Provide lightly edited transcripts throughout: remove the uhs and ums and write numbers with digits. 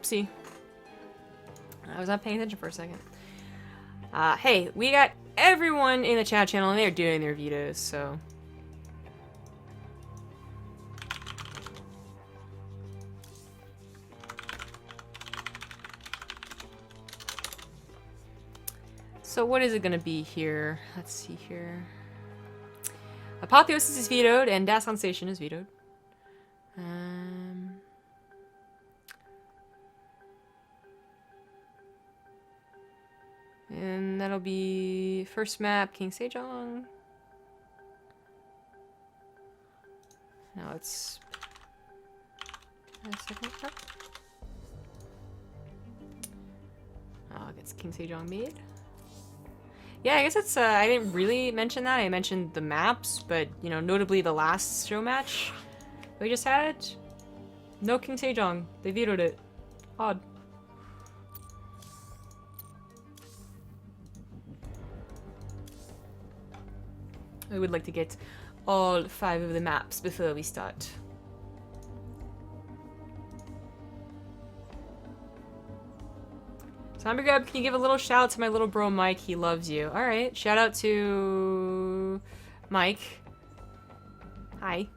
Whoopsie. I was not paying attention for a second. Hey, we got everyone in the chat channel and they're doing their vetoes, so... So what is it gonna be here? Let's see here. Apotheosis is vetoed and Das Sensation is vetoed. And that'll be first map, King Sejong. Now it's second map. Oh, it gets King Sejong made. Yeah, I guess it's, I didn't really mention that. I mentioned the maps, but, you know, notably the last show match we just had. No King Sejong. They vetoed it. Odd. I would like to get all 5 of the maps before we start. Zombie Grub, can you give a little shout out to my little bro Mike? He loves you. Alright, shout out to Mike. Hi.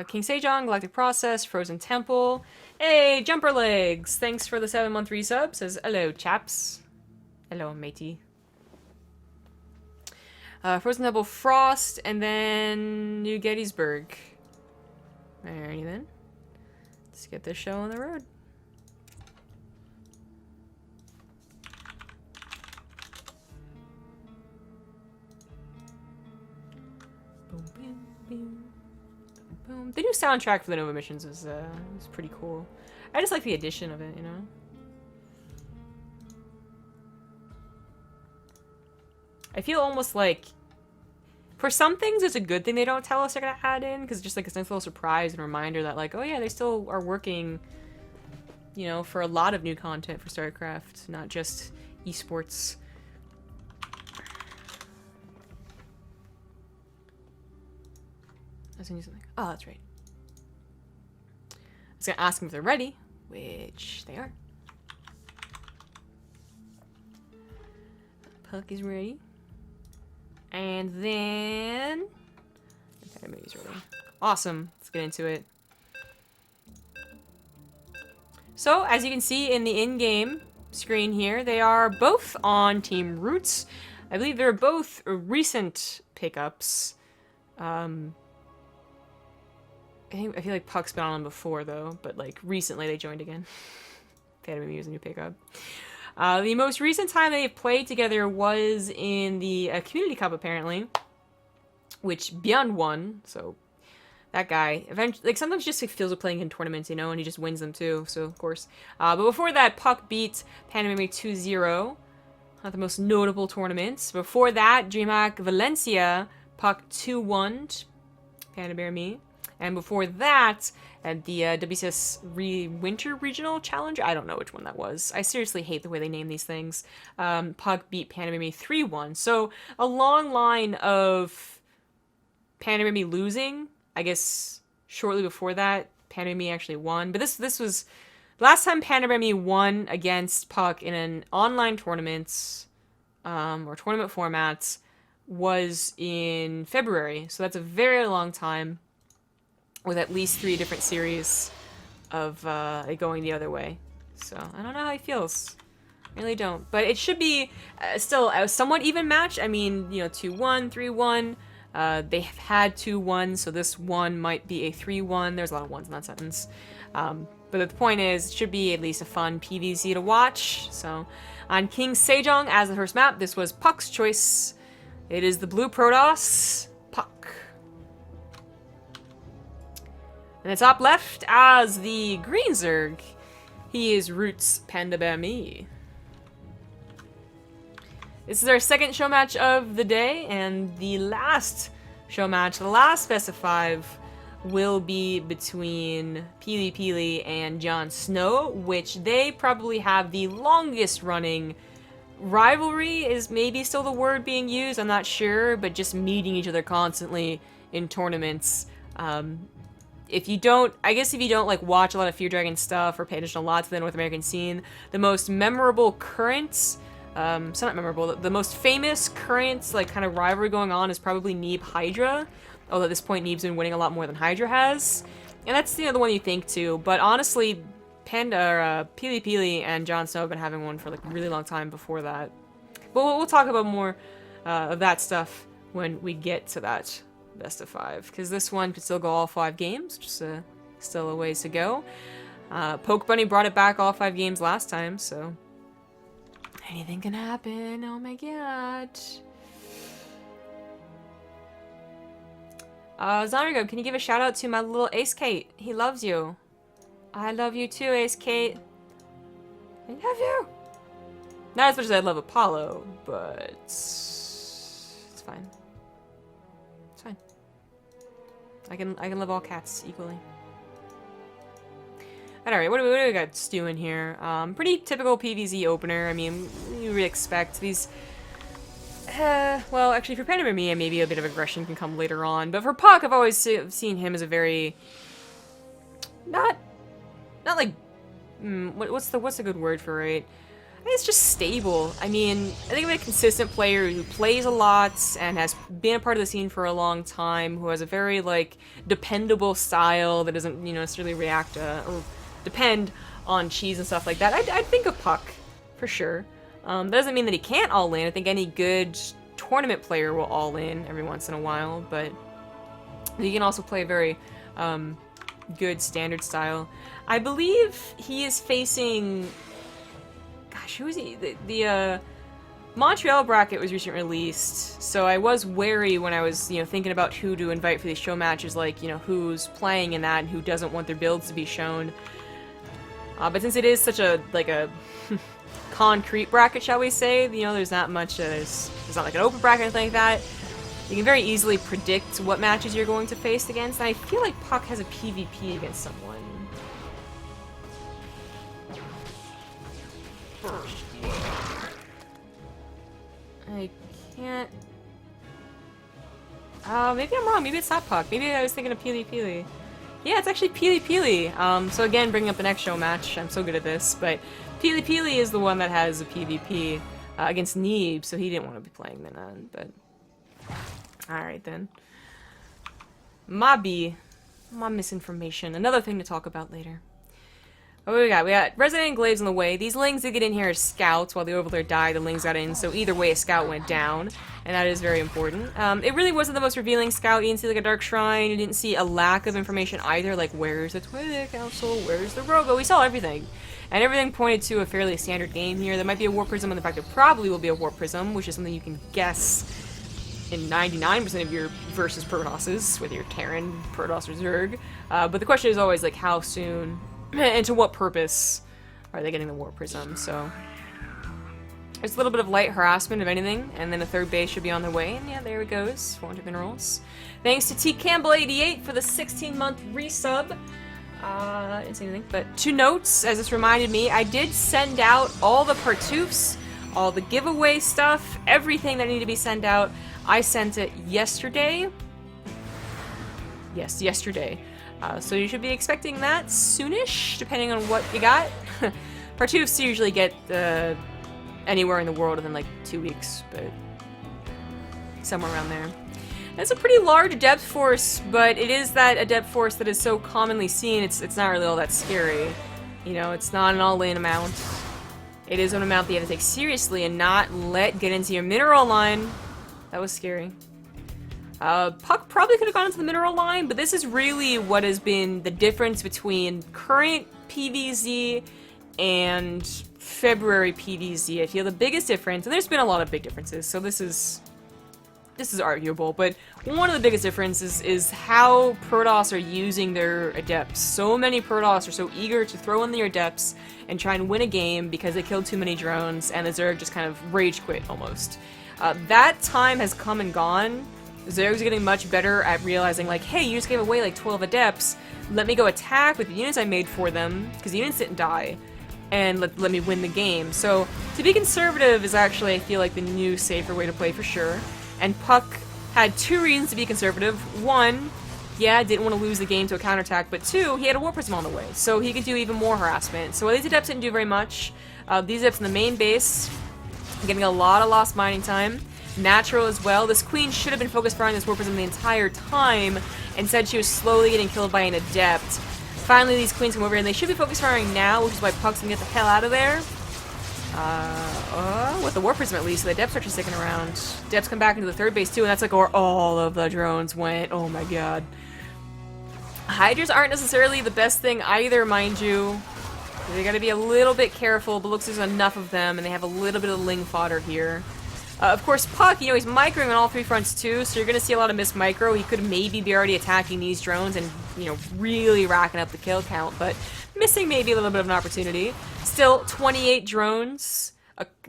King Sejong, Galactic Process, Frozen Temple. Hey, Jumper Legs! Thanks for the 7-month resub. Says, hello, chaps. Hello, matey. Frozen Temple, Frost, and then New Gettysburg. Alrighty then. Let's get this show on the road. Boom, boom, boom, boom. The new soundtrack for the Nova missions was pretty cool. I just like the addition of it, you know? I feel almost like for some things, it's a good thing they don't tell us they're gonna add in, because it's just like a nice little surprise and reminder that, like, oh yeah, they still are working, you know, for a lot of new content for StarCraft, not just esports. I was gonna do something. Oh, that's right. I was gonna ask them if they're ready, which they are. puCK is ready. And then... okay, maybe he's ready. Awesome. Let's get into it. So, as you can see in the in-game screen here, they are both on Team Roots. I believe they're both recent pickups. I feel like puCK's been on them before, though, but, like, recently they joined again. PandaBearMe was a new pickup. The most recent time they've played together was in the Community Cup, apparently, which Beyond won, so that guy, eventually, like, sometimes just like, feels like playing in tournaments, you know, and he just wins them too, so, of course. But before that, puCK beat PandaBearMe 2-0, not the most notable tournaments. Before that, DreamHack Valencia, puCK 2-1, PandaBearMe. And before that, at the WCS Winter Regional Challenge, I don't know which one that was. I seriously hate the way they name these things. puCK beat PandaBearMe 3-1. So, a long line of PandaBearMe losing. I guess shortly before that, PandaBearMe actually won. But this was... last time PandaBearMe won against puCK in an online tournament, or tournament format, was in February. So that's a very long time, with at least 3 different series of it going the other way. So, I don't know how he feels. I really don't. But it should be still a somewhat even match. I mean, you know, 2-1, 3-1. They have had 2-1, so this one might be a 3-1. There's a lot of ones in that sentence. But the point is, it should be at least a fun PvZ to watch. So, on King Sejong as the first map, this was puCK's choice. It is the blue Protoss, puCK. And the top left as the green Zerg, he is Roots PandaBearMe. This is our second show match of the day, and the last show match, the last best of 5, will be between Peely and Jon Snow, which they probably have the longest running rivalry is maybe still the word being used, I'm not sure, but just meeting each other constantly in tournaments. If you don't, I guess if you don't like watch a lot of Fear Dragon stuff or pay attention a lot to the North American scene, the most memorable current, so not memorable, the most famous current like kind of rivalry going on is probably Neeb Hydra, although at this point Neeb's been winning a lot more than Hydra has, and that's, you know, the one you think too, but honestly, Pili and Jon Snow have been having one for like a really long time before that. But we'll talk about more of that stuff when we get to that best of 5, because this one could still go all 5 games, just still a ways to go. PokeBunny Bunny brought it back all 5 games last time, so anything can happen. Oh my god. Zonrigo, can you give a shout out to my little Ace Kate? He loves you. I love you too, Ace Kate. I love you. Not as much as I love Apollo, but it's fine. It's fine. I can love all cats equally. Alright, what do we got stewing here? Pretty typical PvZ opener. I mean, you would expect these. Well, actually, for PandaBearMe, maybe a bit of aggression can come later on. But for PuCK, I've always seen him as a very not like, what's the good word for it? I think it's just stable. I mean, I think of a consistent player who plays a lot and has been a part of the scene for a long time, who has a very, like, dependable style that doesn't, you know, necessarily react or depend on cheese and stuff like that. I'd think of PuCK, for sure. That doesn't mean that he can't all-in. I think any good tournament player will all-in every once in a while, but he can also play a very, good standard style. I believe he is facing, gosh, who is he? The Montreal bracket was recently released, so I was wary when I was, you know, thinking about who to invite for these show matches, like, you know, who's playing in that and who doesn't want their builds to be shown. But since it is such a, like a concrete bracket, shall we say, you know, there's not much, there's not like an open bracket or anything like that. You can very easily predict what matches you're going to face against, and I feel like PuCK has a PvP against someone. I can't... maybe I'm wrong. Maybe it's not PuCK. Maybe I was thinking of Pili. Yeah, it's actually Pili. So again, bringing up the next show match. I'm so good at this, but Pili is the one that has a PvP against Neeb, so he didn't want to be playing then, but... Alright then. My misinformation. Another thing to talk about later. What do we got? We got Resident and Glaives on the way. These Lings that get in here as scouts. While the Overlord died, the Lings got in, so either way a scout went down. And that is very important. It really wasn't the most revealing scout. You didn't see like a Dark Shrine. You didn't see a lack of information either, like where's the Twilight Council, where's the Robo. We saw everything. And everything pointed to a fairly standard game here. There might be a War Prism, and the fact there probably will be a War Prism, which is something you can guess in 99% of your versus Protosses, with your Terran, Protoss, or Zerg. But the question is always, like, how soon, and to what purpose are they getting the War Prism, so... There's a little bit of light harassment, if anything, and then a third base should be on their way, and yeah, there it goes, 400 minerals. Thanks to T. Campbell88 for the 16-month resub. Didn't say anything, but 2 notes, as this reminded me, I did send out all the partoofs, all the giveaway stuff, everything that needed to be sent out. I sent it yesterday. Yes, yesterday. So you should be expecting that soonish, depending on what you got. Partoofs usually get anywhere in the world within like 2 weeks, but somewhere around there. It's a pretty large adept force, but it is that adept force that is so commonly seen, it's not really all that scary. You know, it's not an all-in amount. It is an amount that you have to take seriously and not let get into your mineral line. That was scary. PuCK probably could have gone into the mineral line, but this is really what has been the difference between current PvZ and February PvZ. I feel the biggest difference, and there's been a lot of big differences, so this is arguable, but one of the biggest differences is how Protoss are using their Adepts. So many Protoss are so eager to throw in their Adepts and try and win a game because they killed too many drones, and the Zerg just kind of rage quit, almost. That time has come and gone. Zerg's getting much better at realizing, like, hey, you just gave away like 12 Adepts. Let me go attack with the units I made for them, because the units didn't die. and let me win the game. So to be conservative is actually, I feel like, the new safer way to play for sure. And puCK had 2 reasons to be conservative. 1, yeah, didn't want to lose the game to a counterattack, but 2, he had a War Prism on the way, so he could do even more harassment. So these adepts didn't do very much. These adepts in the main base, getting a lot of lost mining time. Natural as well. This queen should have been focused firing this War Prism the entire time. Instead, she was slowly getting killed by an adept. Finally, these queens come over, and they should be focused firing now, which is why puCK's gonna get the hell out of there. With the War Prism at least, so the adepts are just sticking around. Adepts come back into the 3rd base too, and that's like where all of the drones went. Oh my god. Hydras aren't necessarily the best thing either, mind you. They gotta be a little bit careful, but looks like there's enough of them, and they have a little bit of Ling fodder here. Of course, puCK, you know, he's microing on all 3 fronts too, so you're gonna see a lot of missed micro. He could maybe be already attacking these drones and, you know, really racking up the kill count, but missing maybe a little bit of an opportunity. Still, 28 drones,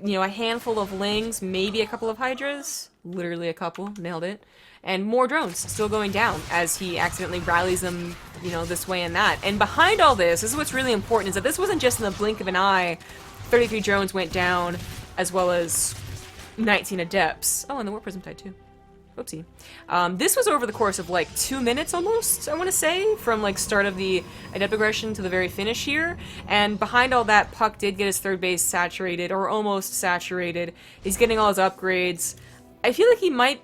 you know, a handful of Lings, maybe a couple of Hydras. Literally a couple, nailed it. And more drones still going down as he accidentally rallies them, you know, this way and that. And behind all this is what's really important, is that this wasn't just in the blink of an eye. 33 drones went down, as well as 19 adepts. Oh, and the War Prism died too. Oopsie. This was over the course of like 2 minutes almost, I want to say, from like start of the adept aggression to the very finish here. And behind all that, puCK did get his 3rd base saturated, or almost saturated. He's getting all his upgrades. I feel like he might...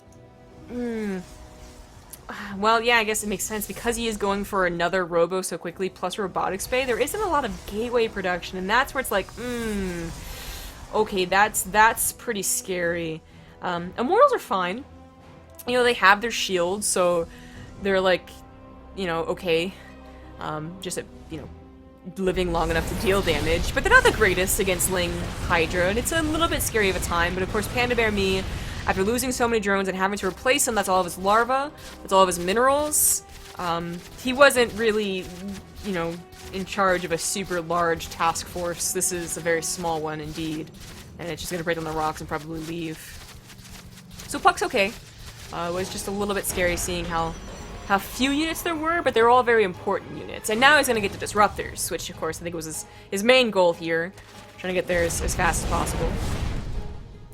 Well, yeah, I guess it makes sense because he is going for another Robo so quickly, plus Robotics Bay. There isn't a lot of gateway production, and that's where it's like, okay, that's pretty scary. Immortals are fine. You know, they have their shields, so they're like, you know, okay. Just, you know, living long enough to deal damage. But they're not the greatest against Ling Hydra, and it's a little bit scary of a time. But of course, PandaBearMe, after losing so many drones and having to replace them, that's all of his larvae, that's all of his minerals. He wasn't really, you know, in charge of a super large task force. This is a very small one indeed. And it's just gonna break on the rocks and probably leave. So puCK's okay. It was just a little bit scary seeing how few units there were, but they're all very important units. And now he's gonna get the Disruptors, which of course I think was his main goal here. Trying to get there as fast as possible.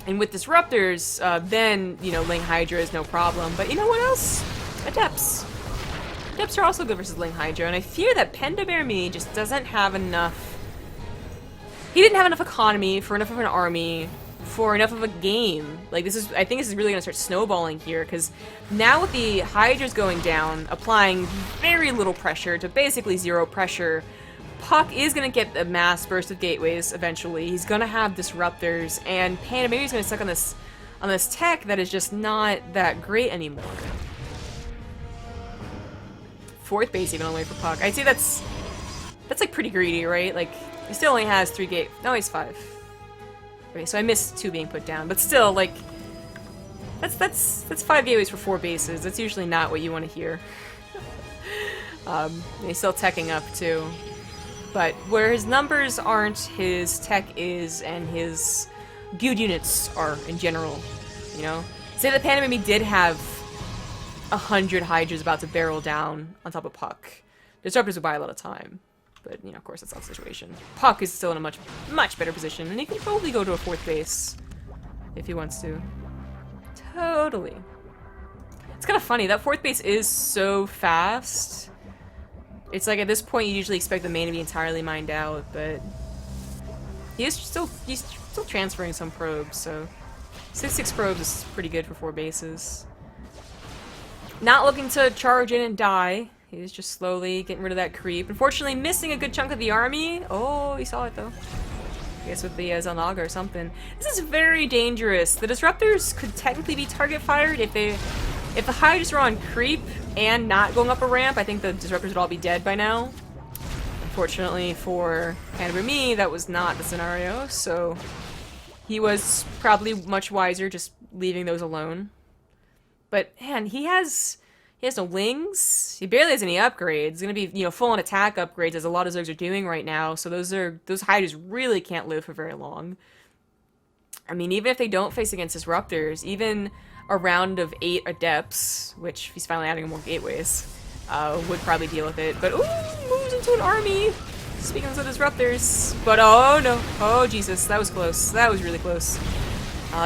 And with Disruptors, then, you know, Ling Hydra is no problem. But you know what else? Adepts. Adepts are also good versus Ling Hydra, and I fear that PandaBearMe just doesn't have enough... He didn't have enough economy for enough of an army, for enough of a game. Like, I think this is really gonna start snowballing here, because now with the Hydras going down, applying very little pressure to basically 0 pressure, puCK is gonna get a mass burst of gateways eventually. He's gonna have Disruptors, and PandaBearMe is gonna suck on this tech that is just not that great anymore. 4th base even on the way for puCK. I'd say that's like pretty greedy, right? Like, he still only has 3 gate. No, he's 5. Okay, so I missed 2 being put down, but still, like, that's 5 gateways for 4 bases. That's usually not what you want to hear. He's still teching up too, but where his numbers aren't, his tech is, and his guild units are in general. You know, say that PandaBearMe did have 100 Hydras about to barrel down on top of puCK. Disruptors would buy a lot of time. But, you know, of course, that's not the situation. puCK is still in a much, much better position, and he can probably go to a 4th base if he wants to. Totally. It's kind of funny, that 4th base is so fast. It's like, at this point, you usually expect the main to be entirely mined out, but he's still transferring some probes, so 6 probes is pretty good for 4 bases. Not looking to charge in and die. He's just slowly getting rid of that creep. Unfortunately, missing a good chunk of the army. Oh, he saw it though. I guess with the Zelnaga or something. This is very dangerous. The Disruptors could technically be target fired if the Hydras are on creep and not going up a ramp. I think the Disruptors would all be dead by now. Unfortunately for PandaBearMe, that was not the scenario, so he was probably much wiser just leaving those alone. But man, he has no wings. He barely has any upgrades. It's gonna be, you know, full on attack upgrades as a lot of Zergs are doing right now. So those Hydras really can't live for very long. I mean, even if they don't face against Disruptors, even a round of 8 Adepts, which he's finally adding more gateways, would probably deal with it. But ooh, moves into an army. Speaking of the disruptors, but oh no, oh Jesus, that was close. That was really close.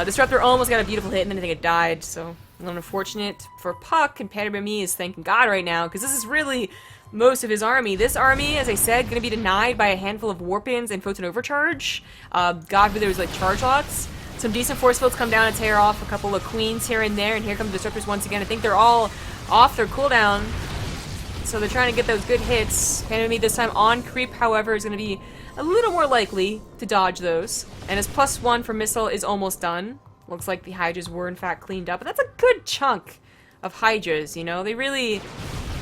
Disruptor almost got a beautiful hit, and then I think it died. So a little unfortunate for puCK. And PandaBearMe is thanking God right now because this is really most of his army. This army, as I said, going to be denied by a handful of warpins and photon overcharge. God forbid there was like charge lots. Some decent force fields come down and tear off a couple of queens here and there, and here come the disruptors once again. I think they're all off their cooldown, so they're trying to get those good hits. PandaBearMe this time on creep, however, is going to be a little more likely to dodge those. And his +1 for missile is almost done. Looks like the Hydras were in fact cleaned up, but that's a good chunk of Hydras, you know? They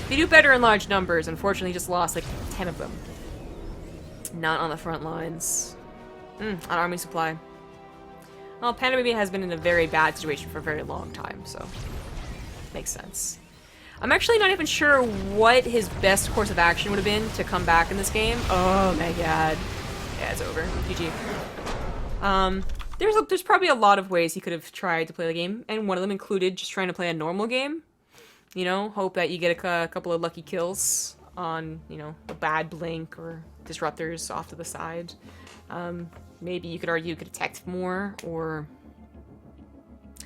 do better in large numbers. Unfortunately, just lost like 10 of them. Not on the front lines. On army supply. Well, PandaBearMe has been in a very bad situation for a very long time, so makes sense. I'm actually not even sure what his best course of action would have been to come back in this game. Oh my god. Yeah, it's over. GG. There's probably a lot of ways he could have tried to play the game, and one of them included just trying to play a normal game. You know, hope that you get a couple of lucky kills on, you know, a bad blink or disruptors off to the side. Maybe you could argue you could have teched more, or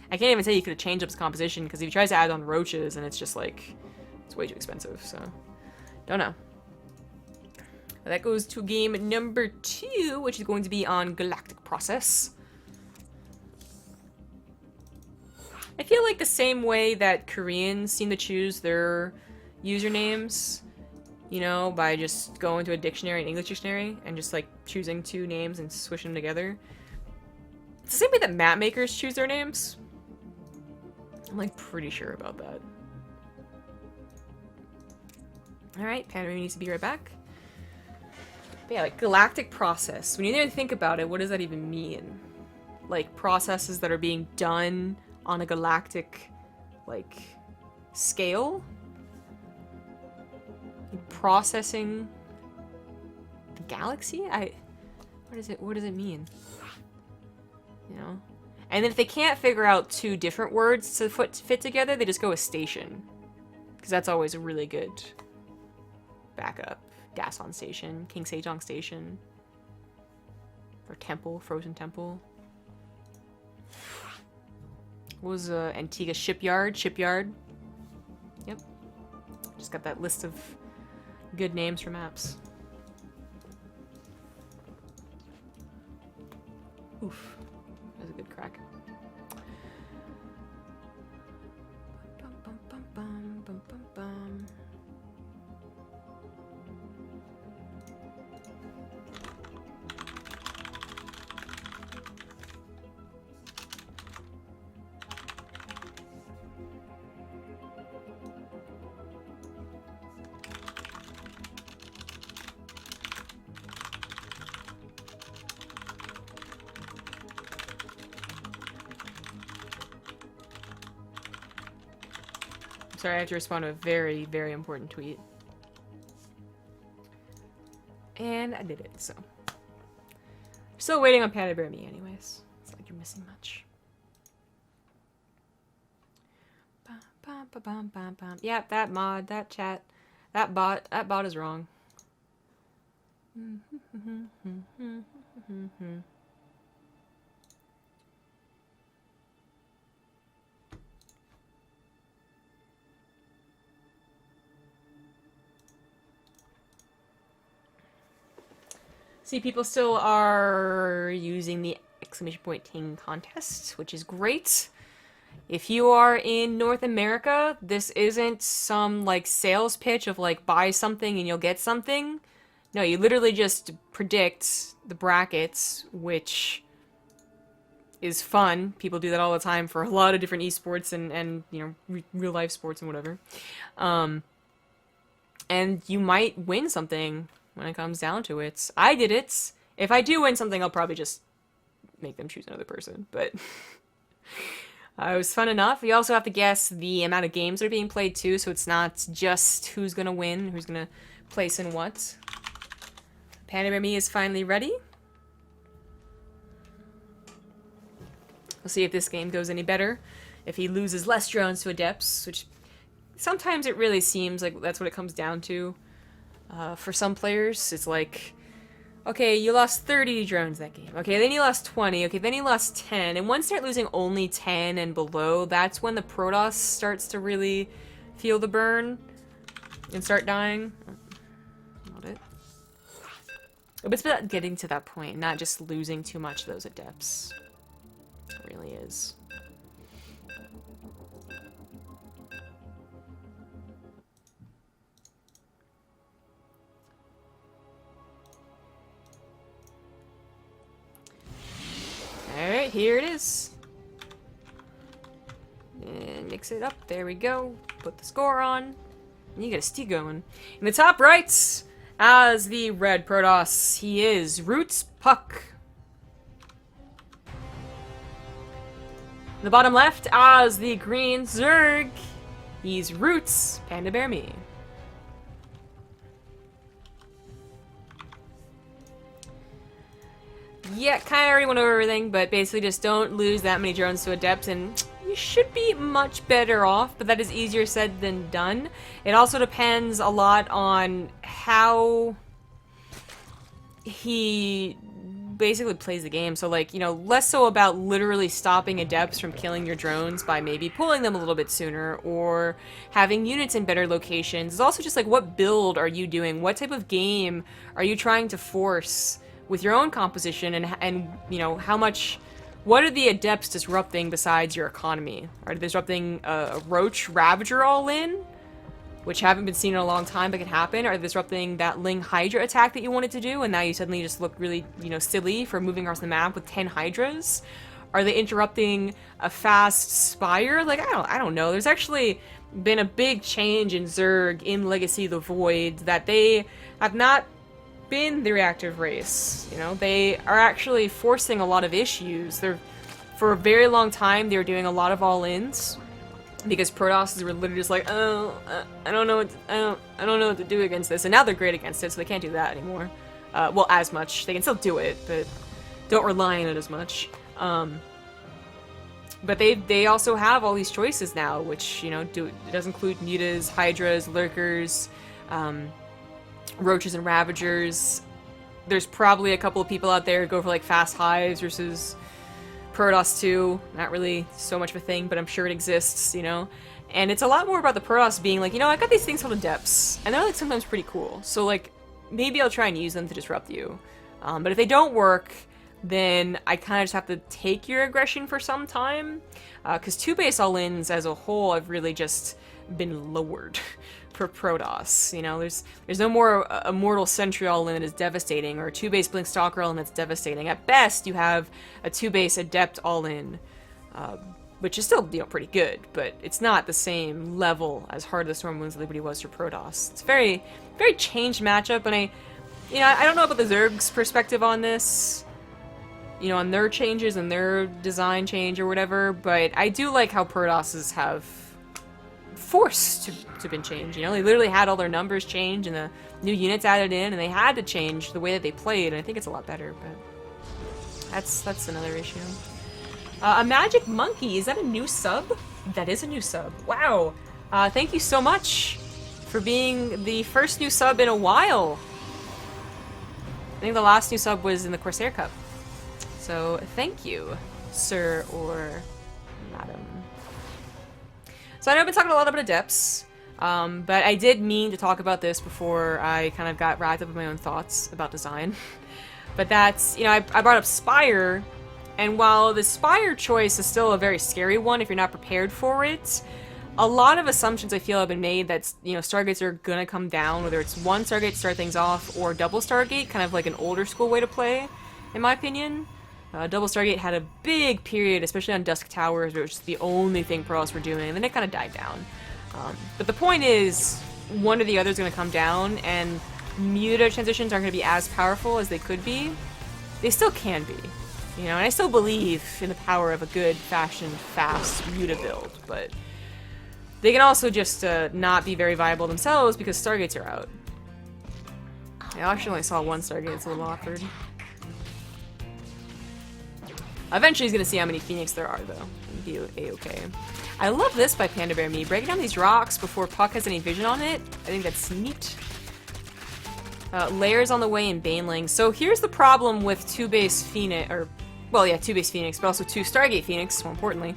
I can't even say you could have changed up his composition, because if he tries to add on roaches, and it's just like, it's way too expensive, so don't know. But that goes to game number 2, which is going to be on Galactic Process. I feel like the same way that Koreans seem to choose their usernames, you know, by just going to a dictionary, an English dictionary, and just like choosing 2 names and swishing them together. It's the same way that map makers choose their names. I'm like pretty sure about that. Alright, PandaBearMe needs to be right back. But yeah, like Galactic Process. When you even think about it, what does that even mean? Like processes that are being done on a galactic, like, scale? Like, processing the galaxy? What does it mean? You know? And then if they can't figure out 2 different words to fit together, they just go with station. Because that's always a really good backup. Dasan Station, King Sejong Station. Or Temple, Frozen Temple. What was Antigua Shipyard? Shipyard. Yep. Just got that list of good names for maps. Oof. That was a good crack. Bum, bum, bum, bum, bum, bum. Sorry, I have to respond to a very, very important tweet. And I did it, so. Still waiting on PandaBearMe anyways. It's like you're missing much. Yeah, that mod, that chat, that bot is wrong. See, people still are using the !King contest, which is great. If you are in North America, this isn't some, like, sales pitch of, like, buy something and you'll get something. No, you literally just predict the brackets, which is fun. People do that all the time for a lot of different esports and you know, real-life sports and whatever. And you might win something when it comes down to it. I did it. If I do win something, I'll probably just make them choose another person, but it was fun enough. You also have to guess the amount of games that are being played too, so it's not just who's gonna win, who's gonna place in what. PandaBearMe is finally ready. We'll see if this game goes any better. If he loses less drones to Adepts, which sometimes it really seems like that's what it comes down to. For some players, it's like Okay, you lost 30 drones that game. Okay, then you lost 20. Okay, then you lost 10. And once you start losing only 10 and below, that's when the Protoss starts to really feel the burn and start dying. Not it. But it's about getting to that point, not just losing too much of those adepts. It really is. Alright, here it is. And mix it up. There we go. Put the score on. And you get a stew going. In the top right, as the red Protoss, he is Roots puCK. In the bottom left, as the green Zerg, he's Roots PandaBearMe. Yeah, kind of already went over everything, but basically just don't lose that many drones to adepts, and you should be much better off, but that is easier said than done. It also depends a lot on how he basically plays the game. So, like, you know, less so about literally stopping adepts from killing your drones by maybe pulling them a little bit sooner, or having units in better locations. It's also just like, what build are you doing? What type of game are you trying to force with your own composition, and you know, how much, what are the adepts disrupting besides your economy? Are they disrupting a Roach Ravager all-in, which haven't been seen in a long time but can happen? Are they disrupting that Ling Hydra attack that you wanted to do, and now you suddenly just look really, you know, silly for moving across the map with 10 Hydras? Are they interrupting a fast Spire? Like, I don't know. There's actually been a big change in Zerg in Legacy of the Void, that they have not been the reactive race. You know, they are actually forcing a lot of issues. For a very long time, they were doing a lot of all-ins because Protosses were literally just like, oh, I don't know what to do against this, and now they're great against it, so they can't do that anymore. Well, as much. They can still do it, but don't rely on it as much. But they also have all these choices now, which, you know, it does include mutas, hydras, lurkers, roaches and ravagers. There's probably a couple of people out there who go for like fast hives versus Protoss 2. Not really so much of a thing, but I'm sure it exists, you know? And it's a lot more about the Protoss being like, you know, I got these things called adepts, and they're like sometimes pretty cool. So like, maybe I'll try and use them to disrupt you. But if they don't work, then I kind of just have to take your aggression for some time. Because 2-base all-ins as a whole have really just been lowered for Protoss. You know, there's no more Immortal Sentry all-in that is devastating, or a 2-base Blink Stalker all-in that's devastating. At best, you have a 2-base Adept all-in, which is still, you know, pretty good, but it's not the same level as Heart of the Storm Winds Liberty was for Protoss. It's a very, very changed matchup, and I don't know about the Zerg's perspective on this, you know, on their changes and their design change or whatever, but I do like how Protosses have forced to been changed. You know, they literally had all their numbers change and the new units added in, and they had to change the way that they played, and I think it's a lot better, but that's another issue. A Magic Monkey, is that a new sub? That is a new sub. Wow. Thank you so much for being the first new sub in a while. I think the last new sub was in the Corsair Cup. So thank you, sir or madam. So I know I've been talking a lot about adepts, but I did mean to talk about this before I kind of got wrapped up in my own thoughts about design. But that's, you know, I brought up Spire, and while the Spire choice is still a very scary one if you're not prepared for it, a lot of assumptions I feel have been made that, you know, Stargates are gonna come down, whether it's one Stargate to start things off or double Stargate, kind of like an older school way to play, in my opinion. Double Stargate had a big period, especially on Dusk Towers, where it was just the only thing Protoss were doing, and then it kind of died down. But the point is, one or the other is going to come down, and Muta transitions aren't going to be as powerful as they could be. They still can be, you know, and I still believe in the power of a good, fashioned, fast Muta build, but they can also just not be very viable themselves because Stargates are out. I actually only saw one Stargate, it's a little awkward. Eventually he's gonna see how many Phoenix there are, though. And be a-okay. I love this by PandaBearMe. Breaking down these rocks before puCK has any vision on it. I think that's neat. Layers on the way in Baneling. So here's the problem with 2-base Phoenix, or, well, yeah, 2-base Phoenix, but also 2 Stargate Phoenix, more importantly,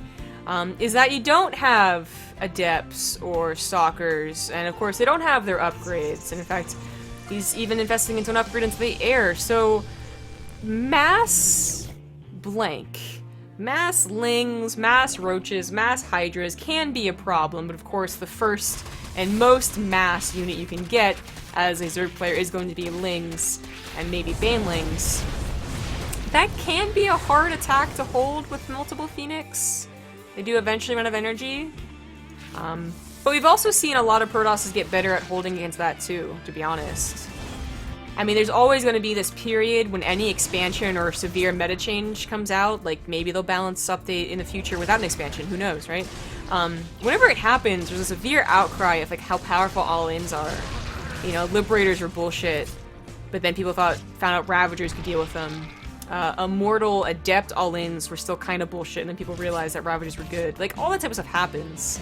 is that you don't have Adepts or Stalkers, and of course they don't have their upgrades, and in fact, he's even investing into an upgrade into the air, so mass blank. Mass Lings, mass Roaches, mass Hydras can be a problem, but of course the first and most mass unit you can get as a Zerg player is going to be Lings and maybe Banelings. That can be a hard attack to hold with multiple Phoenix. They do eventually run out of energy. But we've also seen a lot of Protosses get better at holding against that too, to be honest. I mean, there's always going to be this period when any expansion or severe meta change comes out, like maybe they'll balance update in the future without an expansion, who knows, right? Whenever it happens, there's a severe outcry of like how powerful all-ins are. You know, Liberators were bullshit, but then people found out Ravagers could deal with them. Immortal Adept all-ins were still kind of bullshit, and then people realized that Ravagers were good. Like, all that type of stuff happens.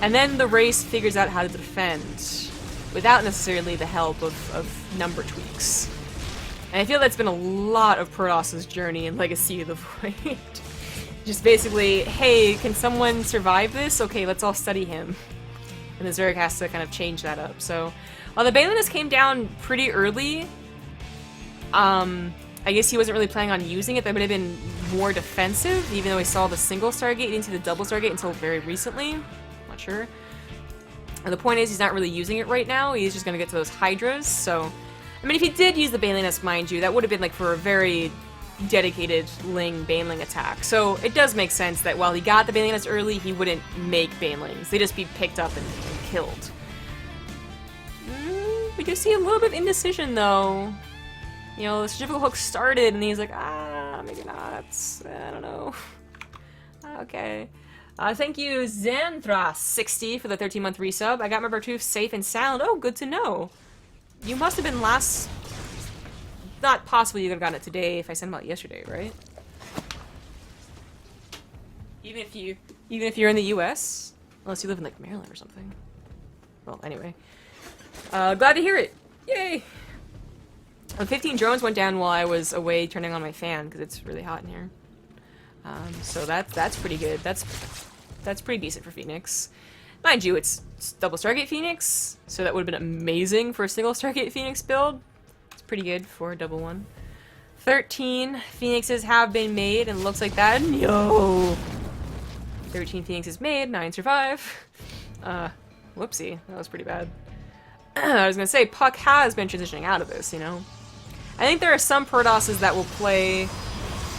And then the race figures out how to defend, without necessarily the help of number tweaks. And I feel that's been a lot of Protoss' journey in Legacy of the Void. Just basically, hey, can someone survive this? Okay, let's all study him. And the Zerg has to kind of change that up. So, while the Balinus came down pretty early, I guess he wasn't really planning on using it. That would have been more defensive, even though he saw the single Stargate into the double Stargate until very recently. Not sure. And the point is, he's not really using it right now. He's just going to get to those Hydras. So, I mean, if he did use the Baneliness, mind you, that would have been like for a very dedicated Baneling attack. So it does make sense that while he got the Baneliness early, he wouldn't make Banelings. They'd just be picked up and killed. We do see a little bit of indecision, though. You know, the Strategical Hook started, and he's like, maybe not. I don't know. Okay. Thank you, Xanthra60 for the 13-month resub. I got my Bartooth safe and sound. Oh, good to know. You must have been last... Not possible you could have gotten it today if I sent them out yesterday, right? Even if you're in the US? Unless you live in, like, Maryland or something. Well, anyway. Glad to hear it. Yay! 15 drones went down while I was away turning on my fan, because it's really hot in here. So that's pretty good. That's pretty decent for Phoenix. Mind you, it's double Stargate Phoenix, so that would have been amazing for a single Stargate Phoenix build. It's pretty good for a double one. 13 Phoenixes have been made, and it looks like that. Yo! 13 Phoenixes made, 9 survive. Whoopsie, that was pretty bad. I was gonna say, puCK has been transitioning out of this, you know? I think there are some Protosses that will play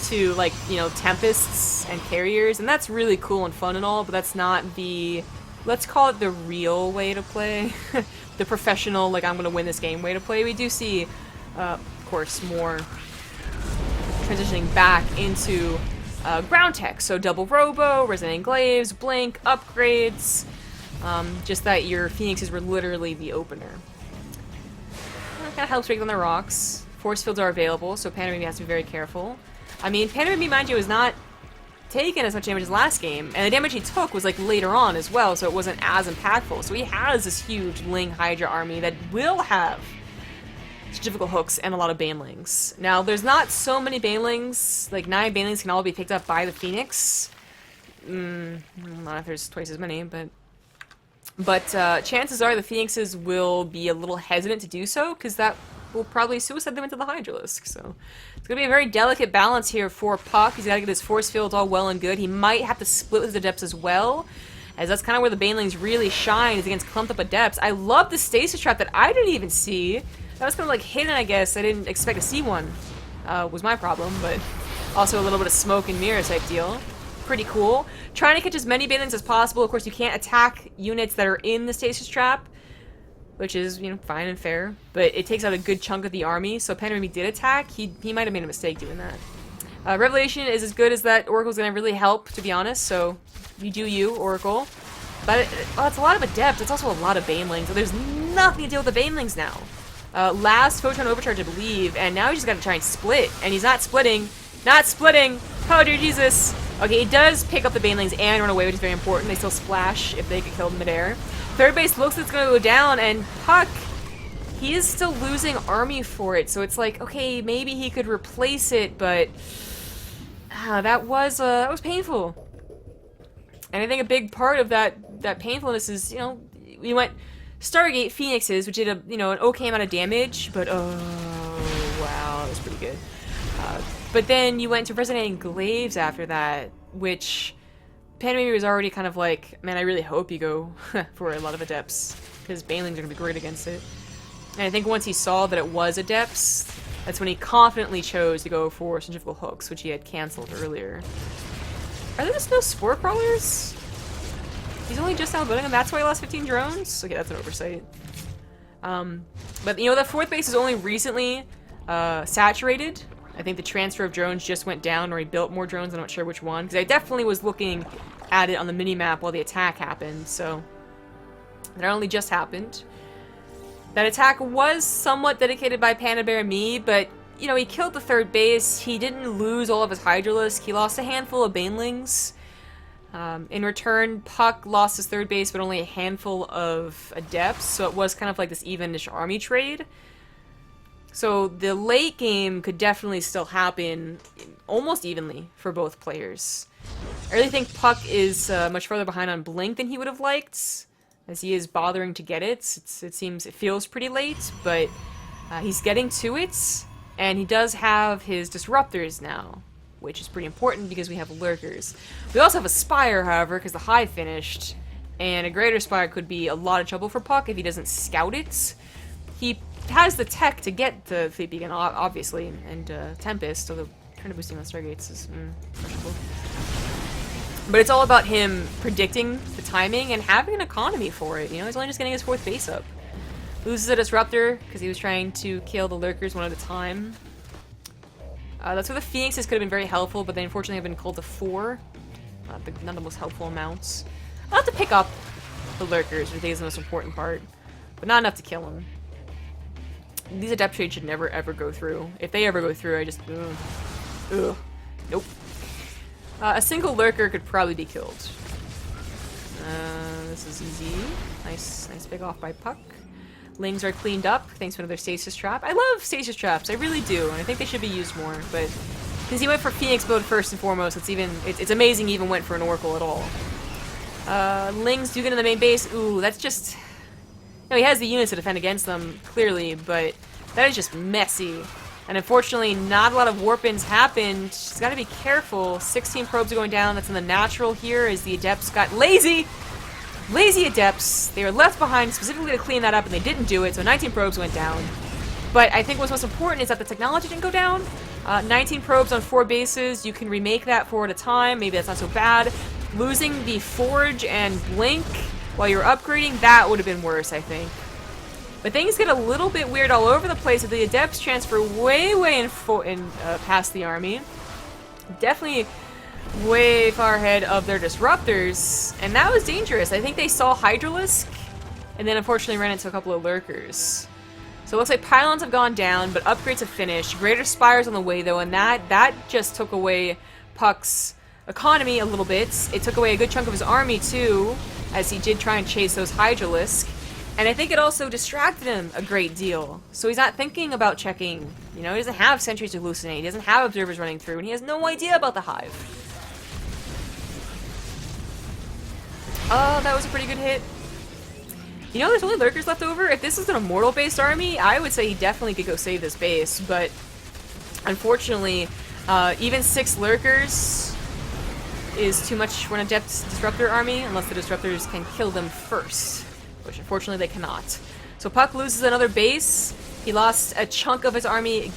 to, like, you know, Tempests and Carriers, and that's really cool and fun and all, but that's not the, let's call it the real way to play. The professional, like, I'm gonna win this game way to play. We do see, of course, more transitioning back into ground tech, so double Robo, Resonant Glaives, Blink, upgrades, just that your Phoenixes were literally the opener. That kind of helps break down the rocks. Force fields are available, so PandaBearMe has to be very careful. I mean, PandaBearMe, mind you, is not taking as much damage as last game, and the damage he took was like later on as well, so it wasn't as impactful. So he has this huge Ling Hydra army that will have Strategical Hooks and a lot of Banelings. Now, there's not so many Banelings, like 9 Banelings can all be picked up by the Phoenix. Not if there's twice as many, but chances are the Phoenixes will be a little hesitant to do so, because that will probably suicide them into the Hydralisk. So it's going to be a very delicate balance here for puCK. He's got to get his force fields all well and good. He might have to split with his Adepts as well, as that's kind of where the Banelings really shine, is against clumped up Adepts. I love the Stasis Trap that I didn't even see. That was kind of like hidden, I guess. I didn't expect to see one, was my problem, but also a little bit of smoke and mirror type deal. Pretty cool. Trying to catch as many Banelings as possible. Of course, you can't attack units that are in the Stasis Trap, which is, you know, fine and fair, but it takes out a good chunk of the army, so PandaBearMe did attack. He might have made a mistake doing that. Revelation is as good as that. Oracle's gonna really help, to be honest, so you do you, Oracle. But it's a lot of Adept, it's also a lot of Banelings, so there's nothing to deal with the Banelings now. Last Photon Overcharge, I believe, and now he's just gotta try and split, and he's not splitting. Not splitting! Oh dear Jesus! Okay, he does pick up the Banelings and run away, which is very important. They still splash if they get killed in midair. Third base looks like it's going to go down, and puCK, he is still losing army for it, so it's like, okay, maybe he could replace it, but that was painful. And I think a big part of that painfulness is, you know, we went Stargate Phoenixes, which did an okay amount of damage, but oh wow, that was pretty good. But then you went to Resonating Glaives after that, which PandaBearMe was already kind of like, man, I really hope you go for a lot of Adepts, because Banelings are going to be great against it. And I think once he saw that it was Adepts, that's when he confidently chose to go for Centrifugal Hooks, which he had cancelled earlier. Are there just no Spore Crawlers? He's only just now building them, that's why he lost 15 drones? Okay, that's an oversight. But, you know, the 4th base is only recently saturated. I think the transfer of drones just went down, or he built more drones, I'm not sure which one. Because I definitely was looking at it on the mini-map while the attack happened, so... That only just happened. That attack was somewhat dedicated by PandaBearMe, but, you know, he killed the 3rd base, he didn't lose all of his Hydralisk, he lost a handful of Banelings. In return, puCK lost his 3rd base, but only a handful of Adepts, so it was kind of like this even-ish army trade. So the late game could definitely still happen almost evenly for both players. I really think puCK is much further behind on Blink than he would have liked, as he is bothering to get it. It feels pretty late, but he's getting to it, and he does have his Disruptors now, which is pretty important because we have Lurkers. We also have a Spire, however, because the Hive finished, and a Greater Spire could be a lot of trouble for puCK if he doesn't scout it. He has the tech to get the Fleet Beacon, obviously, and Tempest, although kind of boosting on Stargates is questionable. But it's all about him predicting the timing and having an economy for it. You know, he's only just getting his 4th base up. Loses a Disruptor because he was trying to kill the Lurkers one at a time. That's where the Phoenixes could have been very helpful, but they unfortunately have been called to 4. Not the most helpful amounts. Enough to pick up the Lurkers, which I think is the most important part, but not enough to kill them. These Adept trades should never ever go through. If they ever go through, I just... Ugh. Nope. A single Lurker could probably be killed. This is easy. Nice pick off by puCK. Lings are cleaned up, thanks to another Stasis Trap. I love Stasis Traps, I really do, and I think they should be used more, but... Since he went for Phoenix build first and foremost, it's amazing he even went for an Oracle at all. Lings do get in the main base. Ooh, that's just... No, he has the units to defend against them, clearly, but that is just messy. And unfortunately, not a lot of warp-ins happened. Just gotta be careful. 16 probes are going down. That's in the natural here as the Adepts got lazy! Lazy Adepts. They were left behind specifically to clean that up, and they didn't do it, so 19 probes went down. But I think what's most important is that the technology didn't go down. 19 probes on 4 bases. You can remake that 4 at a time. Maybe that's not so bad. Losing the Forge and Blink while you're upgrading, that would have been worse, I think. But things get a little bit weird all over the place if the Adepts transfer way past the army. Definitely way far ahead of their Disruptors, and that was dangerous. I think they saw Hydralisk, and then unfortunately ran into a couple of Lurkers. So it looks like Pylons have gone down, but upgrades have finished. Greater Spire's on the way, though, and that just took away puCK's economy a little bit. It took away a good chunk of his army, too, as he did try and chase those Hydralisk. And I think it also distracted him a great deal. So he's not thinking about checking. You know, he doesn't have sentries to hallucinate. He doesn't have observers running through, and he has no idea about the Hive. Oh, that was a pretty good hit. You know, there's only Lurkers left over. If this is an Immortal-based army, I would say he definitely could go save this base, but unfortunately, even 6 Lurkers is too much for an Adept Disruptor army, unless the Disruptors can kill them first, which unfortunately they cannot. So puCK loses another base. He lost a chunk of his army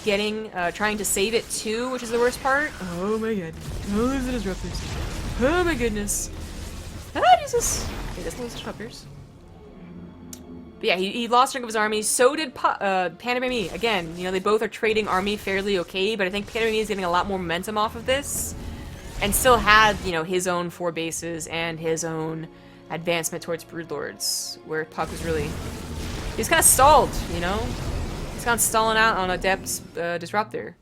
trying to save it too, which is the worst part. Oh my god. Oh, the Disruptors. Oh my goodness. Ah, Jesus. He doesn't lose Disruptors. But yeah, he lost a chunk of his army. So did PandaBearMe. Again, you know, they both are trading army fairly okay, but I think PandaBearMe is getting a lot more momentum off of this. And still had, you know, his own 4 bases and his own advancement towards Broodlords, where puCK was really... He's kind of stalled, you know? He's kind of stalling out on Adept's Disruptor.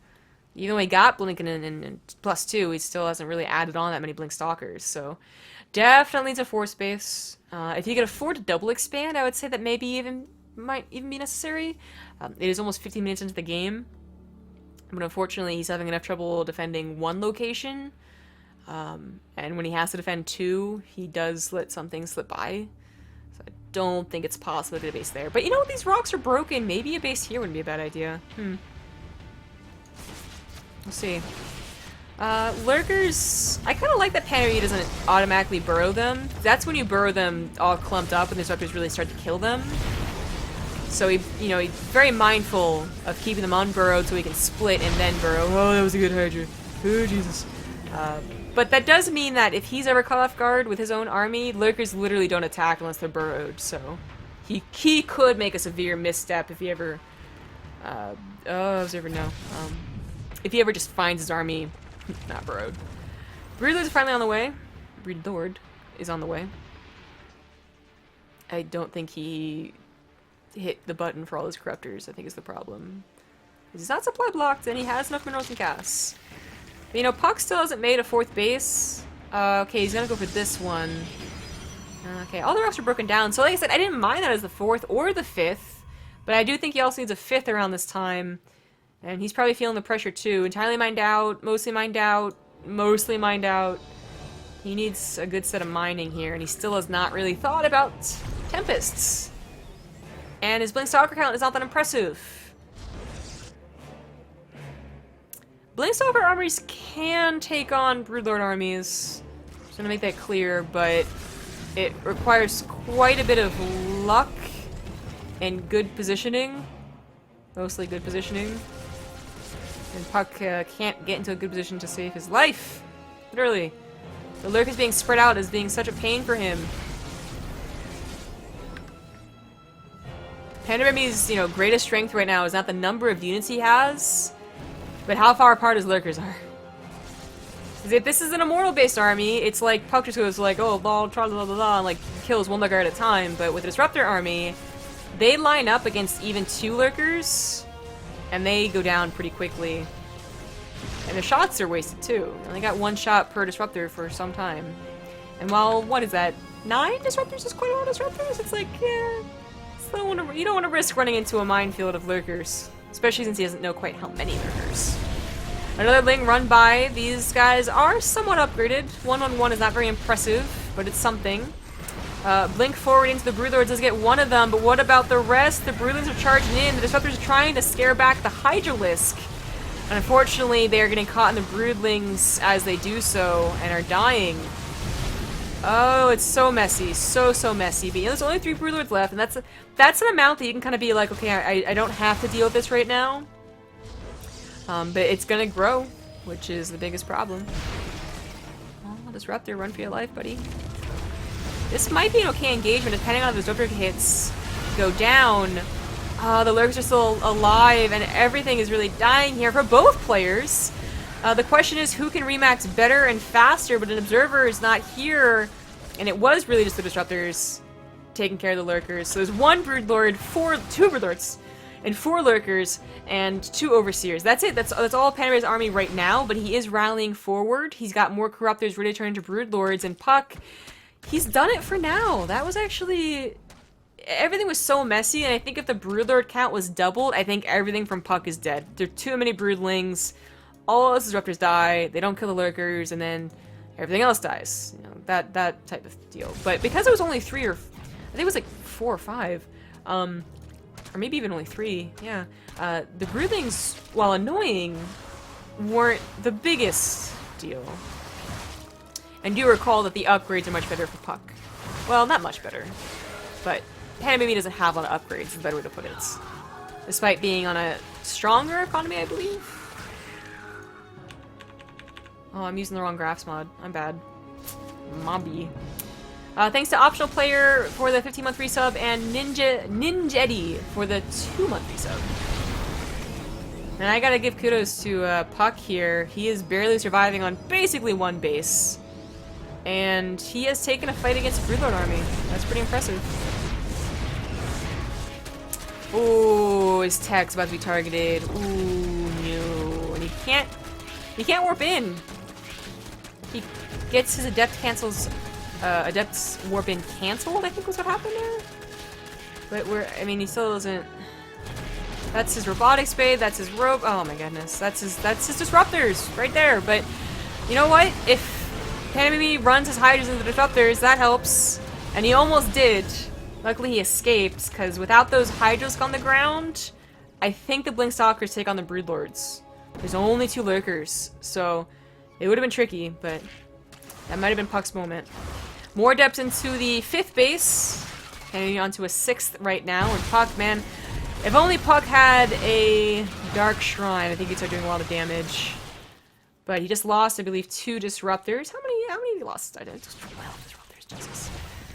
Even though he got Blink and +2, he still hasn't really added on that many Blink Stalkers, so... Definitely needs a 4 space. If you could afford to double expand, I would say that maybe even might even be necessary. It is almost 15 minutes into the game, but unfortunately he's having enough trouble defending one location, and when he has to defend two, he does let something slip by. So I don't think it's possible to get a base there. But you know what? These rocks are broken. Maybe a base here wouldn't be a bad idea. We'll see. Lurkers, I kind of like that PandaBearMe doesn't automatically burrow them. That's when you burrow them all clumped up and the disruptors really start to kill them. So he's very mindful of keeping them unburrowed so he can split and then burrow. Oh, that was a good Hydra. Oh, Jesus. But that does mean that if he's ever caught off guard with his own army, Lurkers literally don't attack unless they're burrowed, so he could make a severe misstep if he ever, if he ever just finds his army not burrowed. Broodlords are finally on the way. Broodlord is on the way. I don't think he hit the button for all his corruptors, I think is the problem. He's not supply blocked, and he has enough minerals and gas. But, puCK still hasn't made a 4th base. Okay, he's gonna go for this one. Okay, all the rocks are broken down. So like I said, I didn't mind that as the 4th or the 5th, but I do think he also needs a 5th around this time. And he's probably feeling the pressure too. Entirely mined out, mostly mined out, mostly mined out. He needs a good set of mining here, and he still has not really thought about Tempests. And his Blink Stalker count is not that impressive. Blink Stalker armies can take on Broodlord armies. Just gonna make that clear, but it requires quite a bit of luck and good positioning. Mostly good positioning. And puCK can't get into a good position to save his life. Literally. The lurk is being spread out as being such a pain for him. PandaBearMe's, greatest strength right now is not the number of units he has, but how far apart his lurkers are. Because if this is an immortal-based army, it's like puCK just goes like, oh, blah, blah, blah, blah, and like kills one lurker at a time. But with a disruptor army, they line up against even 2 lurkers, and they go down pretty quickly. And their shots are wasted too. They only got 1 shot per disruptor for some time. And while, what is that, 9 disruptors is quite a lot of disruptors? It's like, yeah, you don't want to risk running into a minefield of lurkers. Especially since he doesn't know quite how many lurkers. Another Ling run by. These guys are somewhat upgraded. 1-on-1 is not very impressive, but it's something. Blink forward into the Broodlords does get 1 of them, but what about the rest? The Broodlings are charging in. The Disruptors are trying to scare back the Hydralisk. And unfortunately, they are getting caught in the Broodlings as they do so, and are dying. Oh, it's so messy. So messy. But there's only 3 Broodlords left, and that's an amount that you can kind of be like, okay, I don't have to deal with this right now. But it's gonna grow, which is the biggest problem. Oh, Disruptor, run for your life, buddy. This might be an okay engagement, depending on if the Disruptor hits go down. The lurks are still alive, and everything is really dying here for both players. The question is who can remax better and faster, but an observer is not here, and it was really just the Disruptors taking care of the lurkers. So there's 1 Broodlord, 2 Broodlords, and 4 lurkers, and 2 overseers. That's it. That's all PandaBear's army right now, but he is rallying forward. He's got more corruptors ready to turn into Broodlords, and puCK, he's done it for now. That was actually... Everything was so messy, and I think if the Broodlord count was doubled, I think everything from puCK is dead. There are too many Broodlings. All those disruptors die. They don't kill the lurkers, and then everything else dies. That type of deal. But because it was only 3 or... I think it was like 4 or 5. Or maybe even only 3. Yeah. The Broodlings, while annoying, weren't the biggest deal. And do recall that the upgrades are much better for puCK. Well, not much better. But PandaBearMe doesn't have a lot of upgrades, is a better way to put it. Despite being on a stronger economy, I believe. Oh, I'm using the wrong graphs mod. I'm bad. Mobby. Thanks to Optional Player for the 15-month resub and Ninjetti for the 2-month resub. And I gotta give kudos to puCK here. He is barely surviving on basically 1 base. And he has taken a fight against a Broodlord army. That's pretty impressive. Ooh, his tech's about to be targeted. Ooh, no. And he can't warp in. He gets his Adept's warp in cancelled, I think was what happened there. But I mean, he still doesn't... That's his robotic spade, that's his rope. Oh my goodness, that's his disruptors right there. But you know what? If PandaBearMe runs his hydras into the disruptors, that helps. And he almost did. Luckily he escaped, because without those hydras on the ground, I think the Blink Stalkers take on the Broodlords. There's only 2 lurkers, so it would have been tricky, but that might have been puCK's moment. More depth into the 5th base, heading on to a 6th right now, and puCK, man, if only puCK had a Dark Shrine, I think he'd start doing a lot of damage. But he just lost, I believe, 2 disruptors. How many did he lost? I did 12 disruptors, Jesus.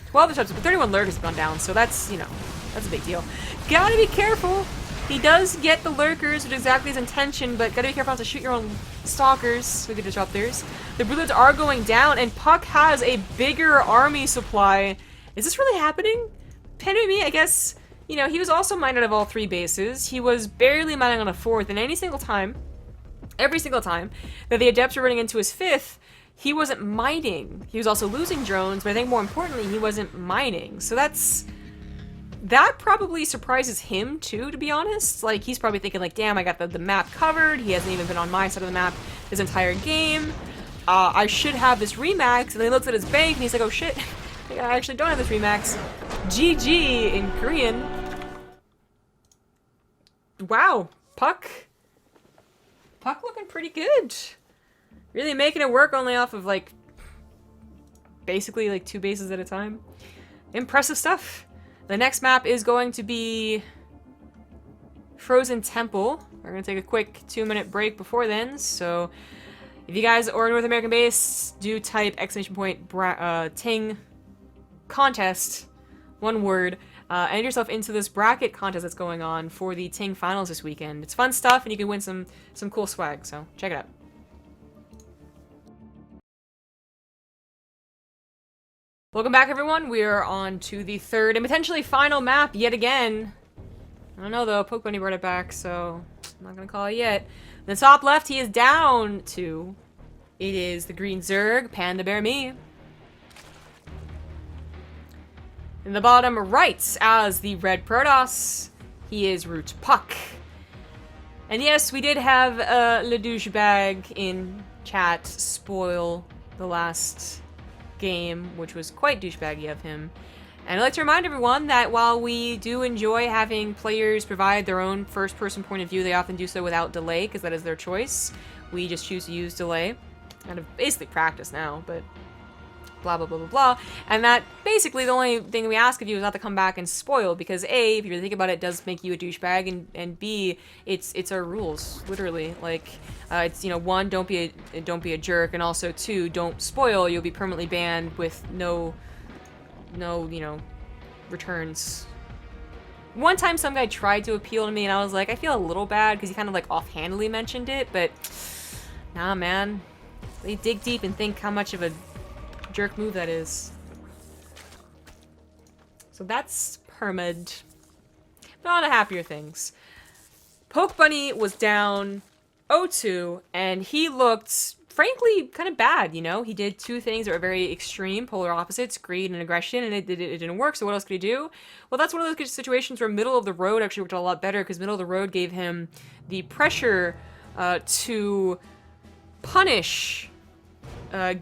12 disruptors, but 31 lurkers have gone down, so that's, you know, that's a big deal. Gotta be careful. He does get the lurkers, which is exactly his intention, but gotta be careful not to shoot your own stalkers with the disruptors. The Broodlords are going down, and puCK has a bigger army supply. Is this really happening? PandaBearMe, I guess, you know, he was also mined out of all 3 bases. He was barely mining on a 4th, and every single time that the Adepts were running into his 5th, he wasn't mining. He was also losing drones, but I think more importantly, he wasn't mining. So that probably surprises him too, to be honest. Like, he's probably thinking like, damn, I got the map covered. He hasn't even been on my side of the map this entire game. I should have this remax. And then he looks at his bank and he's like, oh shit, I actually don't have this remax. GG in Korean. Wow, puCK looking pretty good. Really making it work only off of like basically like 2 bases at a time. Impressive stuff. The next map is going to be Frozen Temple. We're going to take a quick 2-minute break before then. So if you guys are North American based, do type ! Ting contest, 1 word, enter yourself into this bracket contest that's going on for the Ting finals this weekend. It's fun stuff and you can win some cool swag, so check it out. Welcome back, everyone. We are on to the 3rd and potentially final map yet again. I don't know, though. puCK Bunny brought it back, so I'm not going to call it yet. In the top left, he is down to... It is the green Zerg, PandaBearMe. In the bottom right, as the red Protoss, he is Root puCK. And yes, we did have Le Douchebag in chat spoil the last game, which was quite douchebaggy of him. And I'd like to remind everyone that while we do enjoy having players provide their own first-person point of view, they often do so without delay, because that is their choice. We just choose to use delay. Kind of basically practice now, but blah, blah, blah, blah, blah. And that basically the only thing we ask of you is not to come back and spoil, because A, if you really think about it, it does make you a douchebag, and B, it's our rules, literally. Like, it's, you know, 1, don't be a jerk, and also 2, don't spoil. You'll be permanently banned with no, you know, returns. One time some guy tried to appeal to me, and I was like, I feel a little bad, because he kind of, like, offhandedly mentioned it, but nah, man. They dig deep and think how much of a jerk move that is. So that's permad. But on to happier things. puCK Bunny was down 0-2, and he looked, frankly, kind of bad, you know? He did 2 things that were very extreme, polar opposites, greed and aggression, and it didn't work, so what else could he do? Well, that's one of those situations where middle of the road actually worked a lot better, because middle of the road gave him the pressure to punish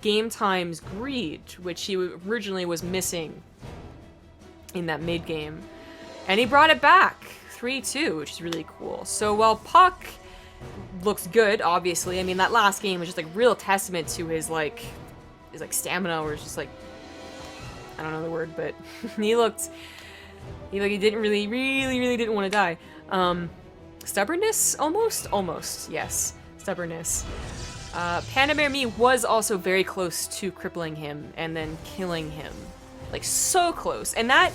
Game Time's greed, which he originally was missing in that mid-game. And he brought it back, 3-2, which is really cool. So while puCK looks good, obviously, I mean, that last game was just, like, real testament to his stamina, where it's just, like, I don't know the word, but he didn't really didn't want to die. Stubbornness, almost, yes, stubbornness. PandaBearMe was also very close to crippling him and then killing him. Like, so close. And that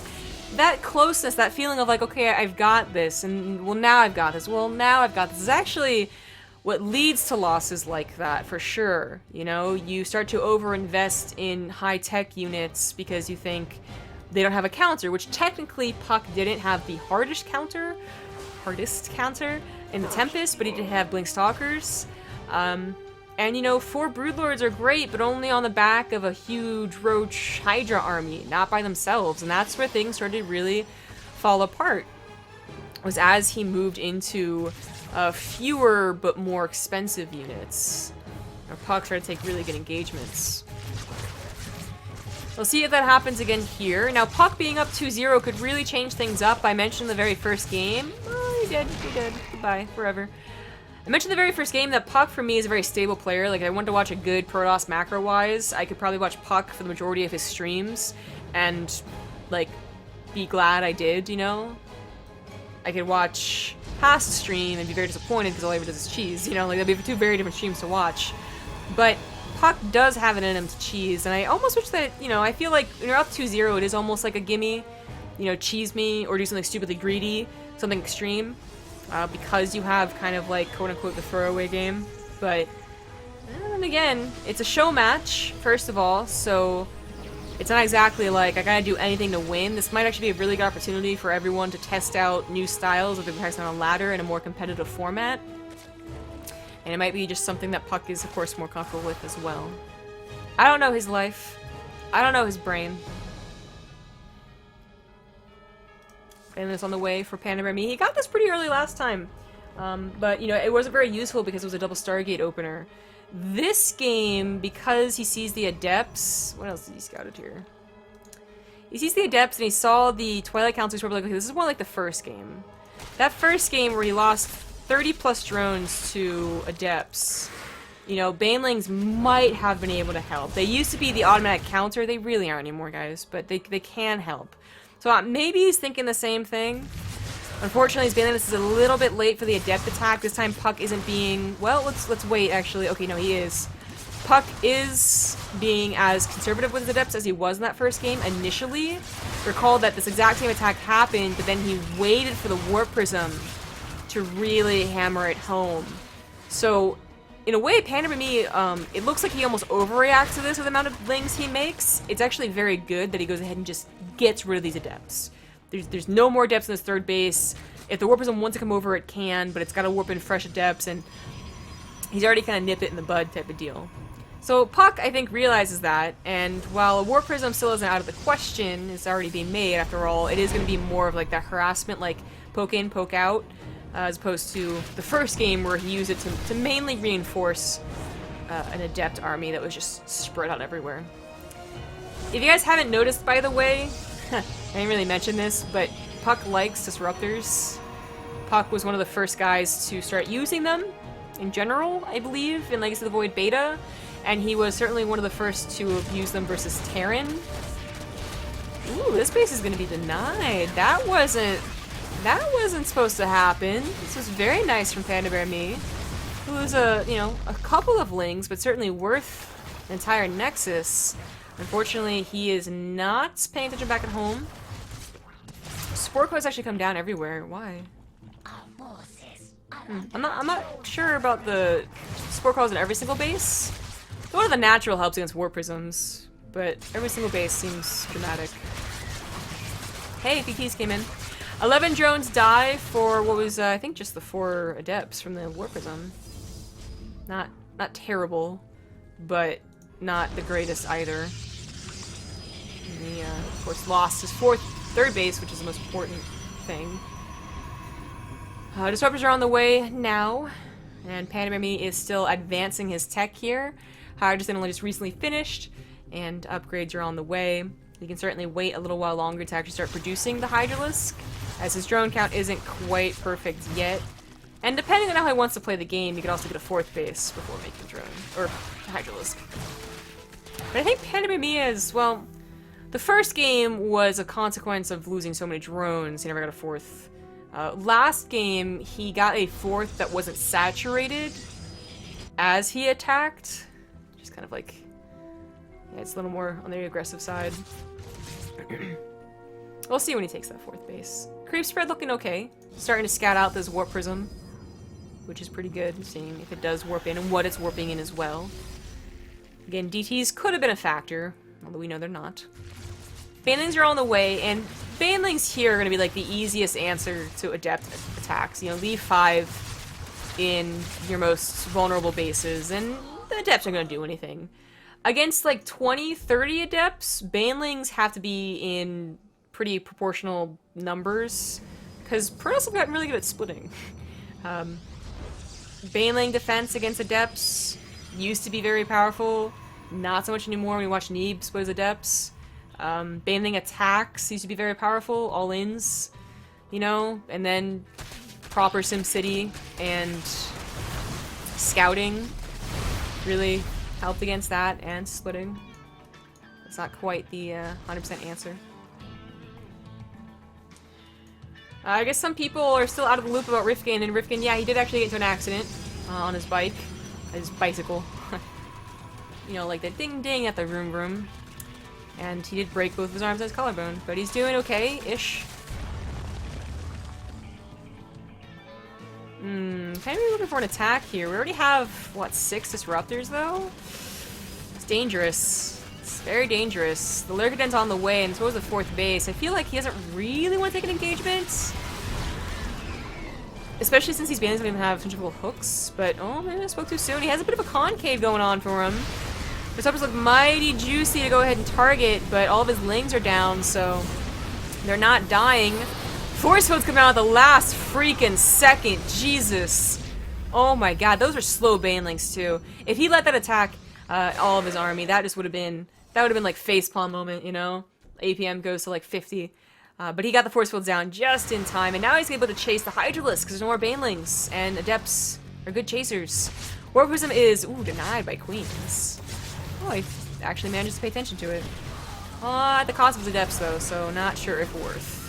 closeness, that feeling of like, okay, I've got this, and well, now I've got this, is actually what leads to losses like that, for sure. You know, you start to overinvest in high-tech units because you think they don't have a counter, which technically puCK didn't have the hardest counter in the Tempest, but he did have Blink Stalkers. And, you know, 4 Broodlords are great, but only on the back of a huge Roach Hydra army, not by themselves. And that's where things started really fall apart was as he moved into fewer but more expensive units. Our puck started to take really good engagements. We'll see if that happens again here. Now, puck being up 2-0 could really change things up. I mentioned in the very first game. Oh, he did. Goodbye, forever. I mentioned the very first game that puck for me is a very stable player. Like, I wanted to watch a good Protoss macro-wise. I could probably watch puck for the majority of his streams and, like, be glad I did, you know? I could watch past stream and be very disappointed because all I ever does is cheese, you know? Like, that'd be two very different streams to watch. But puck does have it in him to cheese, and I almost wish that, you know, I feel like when you're up 2-0, it is almost like a gimme. You know, cheese me or do something stupidly greedy, something extreme, because you have kind of like, quote-unquote, the throwaway game. But, and again, it's a show match, first of all, so it's not exactly like I gotta do anything to win. This might actually be a really good opportunity for everyone to test out new styles of the practice on a ladder in a more competitive format. And it might be just something that puck is, of course, more comfortable with as well. I don't know his life. I don't know his brain. And it's on the way for PandaBearMe. He got this pretty early last time. But, you know, it wasn't very useful because it was a double Stargate opener. This game, because he sees the Adepts... What else did he scouted here? He sees the Adepts and he saw the Twilight Council. He's probably like, okay, this is more like the first game. That first game where he lost 30 plus drones to Adepts. You know, Banelings might have been able to help. They used to be the automatic counter. They really aren't anymore, guys, but they can help. So maybe he's thinking the same thing. Unfortunately, his Banelings is a little bit late for the Adept attack. This time puck isn't being... Well, let's wait, actually. Okay, no, he is. puck is being as conservative with his Adepts as he was in that first game initially. Recall that this exact same attack happened, but then he waited for the Warp Prism to really hammer it home. So, in a way, PandaBearMe, it looks like he almost overreacts to this with the amount of lings he makes. It's actually very good that he goes ahead and just gets rid of these Adepts. There's no more Adepts in this third base. If the Warp Prism wants to come over, it can, but it's got to warp in fresh Adepts, and he's already kind of nipped it in the bud type of deal. So puck, I think, realizes that, and while a Warp Prism still isn't out of the question, it's already being made after all, it is going to be more of like that harassment, like poke in, poke out, as opposed to the first game where he used it to mainly reinforce an Adept army that was just spread out everywhere. If you guys haven't noticed, by the way, I didn't really mention this, but puck likes Disruptors. Puck was one of the first guys to start using them in general, I believe, in Legacy of the Void Beta, and he was certainly one of the first to have used them versus Terran. Ooh, this base is going to be denied. That wasn't supposed to happen. This was very nice from PandaBearMe, who was a couple of lings, but certainly worth an entire Nexus. Unfortunately, he is not paying attention back at home. Spore codes actually come down everywhere. Why? I'm not sure about the Spore codes in every single base. One of the natural helps against Warp Prisms, but every single base seems dramatic. Hey, BTs came in. 11 drones die for what was, I think, just the 4 Adepts from the Warp Prism. Not terrible, but not the greatest either. And he, of course, lost his third base, which is the most important thing. Disruptors are on the way now, and PandaBearMe is still advancing his tech here. Hydrogen only just recently finished, and upgrades are on the way. He can certainly wait a little while longer to actually start producing the Hydralisk, as his drone count isn't quite perfect yet. And depending on how he wants to play the game, he could also get a 4th base before making drone, or Hydralisk. But I think PandaBearMe is, well, the first game was a consequence of losing so many drones, he never got a 4th. Last game, he got a 4th that wasn't saturated as he attacked. Just kind of like, yeah, it's a little more on the aggressive side. We'll see when he takes that 4th base. Creep spread looking okay. Starting to scout out this Warp Prism, which is pretty good, seeing if it does warp in and what it's warping in as well. Again, DTs could have been a factor, although we know they're not. Banelings are on the way, and Banelings here are going to be like the easiest answer to Adept attacks. You know, leave 5 in your most vulnerable bases, and the Adepts aren't going to do anything. Against like 20, 30 Adepts, Banelings have to be in pretty proportional numbers, because Protoss have gotten really good at splitting. Baneling defense against Adepts used to be very powerful, not so much anymore when you watch Neeb split as Adepts. Baneling attacks used to be very powerful, all-ins, you know, and then proper SimCity and scouting really helped against that, and splitting. It's not quite the 100% answer. I guess some people are still out of the loop about Rifkin, and Rifkin, yeah, he did actually get into an accident on his bike, his bicycle. You know, like the ding-ding at the vroom-vroom. And he did break both of his arms and his collarbone, but he's doing okay-ish. Kind of looking for an attack here. We already have, what, 6 disruptors, though? It's dangerous. It's very dangerous. The Lurkiden's on the way, and so is the 4th base. I feel like he doesn't really want to take an engagement. Especially since these bands don't even have centrifugal hooks. But, oh, maybe I spoke too soon. He has a bit of a concave going on for him. Disruptors look mighty juicy to go ahead and target, but all of his lings are down, so they're not dying. Force Field's coming out at the last freaking second. Jesus. Oh my god, those are slow banelings too. If he let that attack all of his army, that just would have been like facepalm moment, you know? APM goes to like 50. But he got the force fields down just in time, and now he's able to chase the Hydralisk because there's no more banelings, and Adepts are good chasers. Warp Prism is, ooh, denied by Queens. Oh, he actually manages to pay attention to it. At the cost of his Adepts though, so not sure if worth.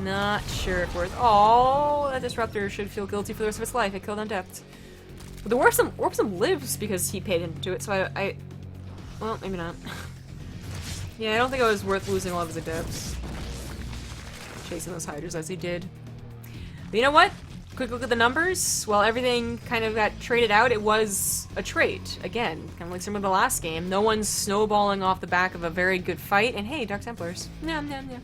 Not sure if worth. Oh, that Disruptor should feel guilty for the rest of its life. It killed on Adept. But the Warp Prism lives because he paid attention to it, so well, maybe not. Yeah, I don't think it was worth losing all of his Adepts. Chasing those Hydras as he did. But you know what? Quick look at the numbers. While everything kind of got traded out, it was a trade. Again, kind of like similar to the last game. No one's snowballing off the back of a very good fight. And hey, Dark Templars. Nom, nom, nom.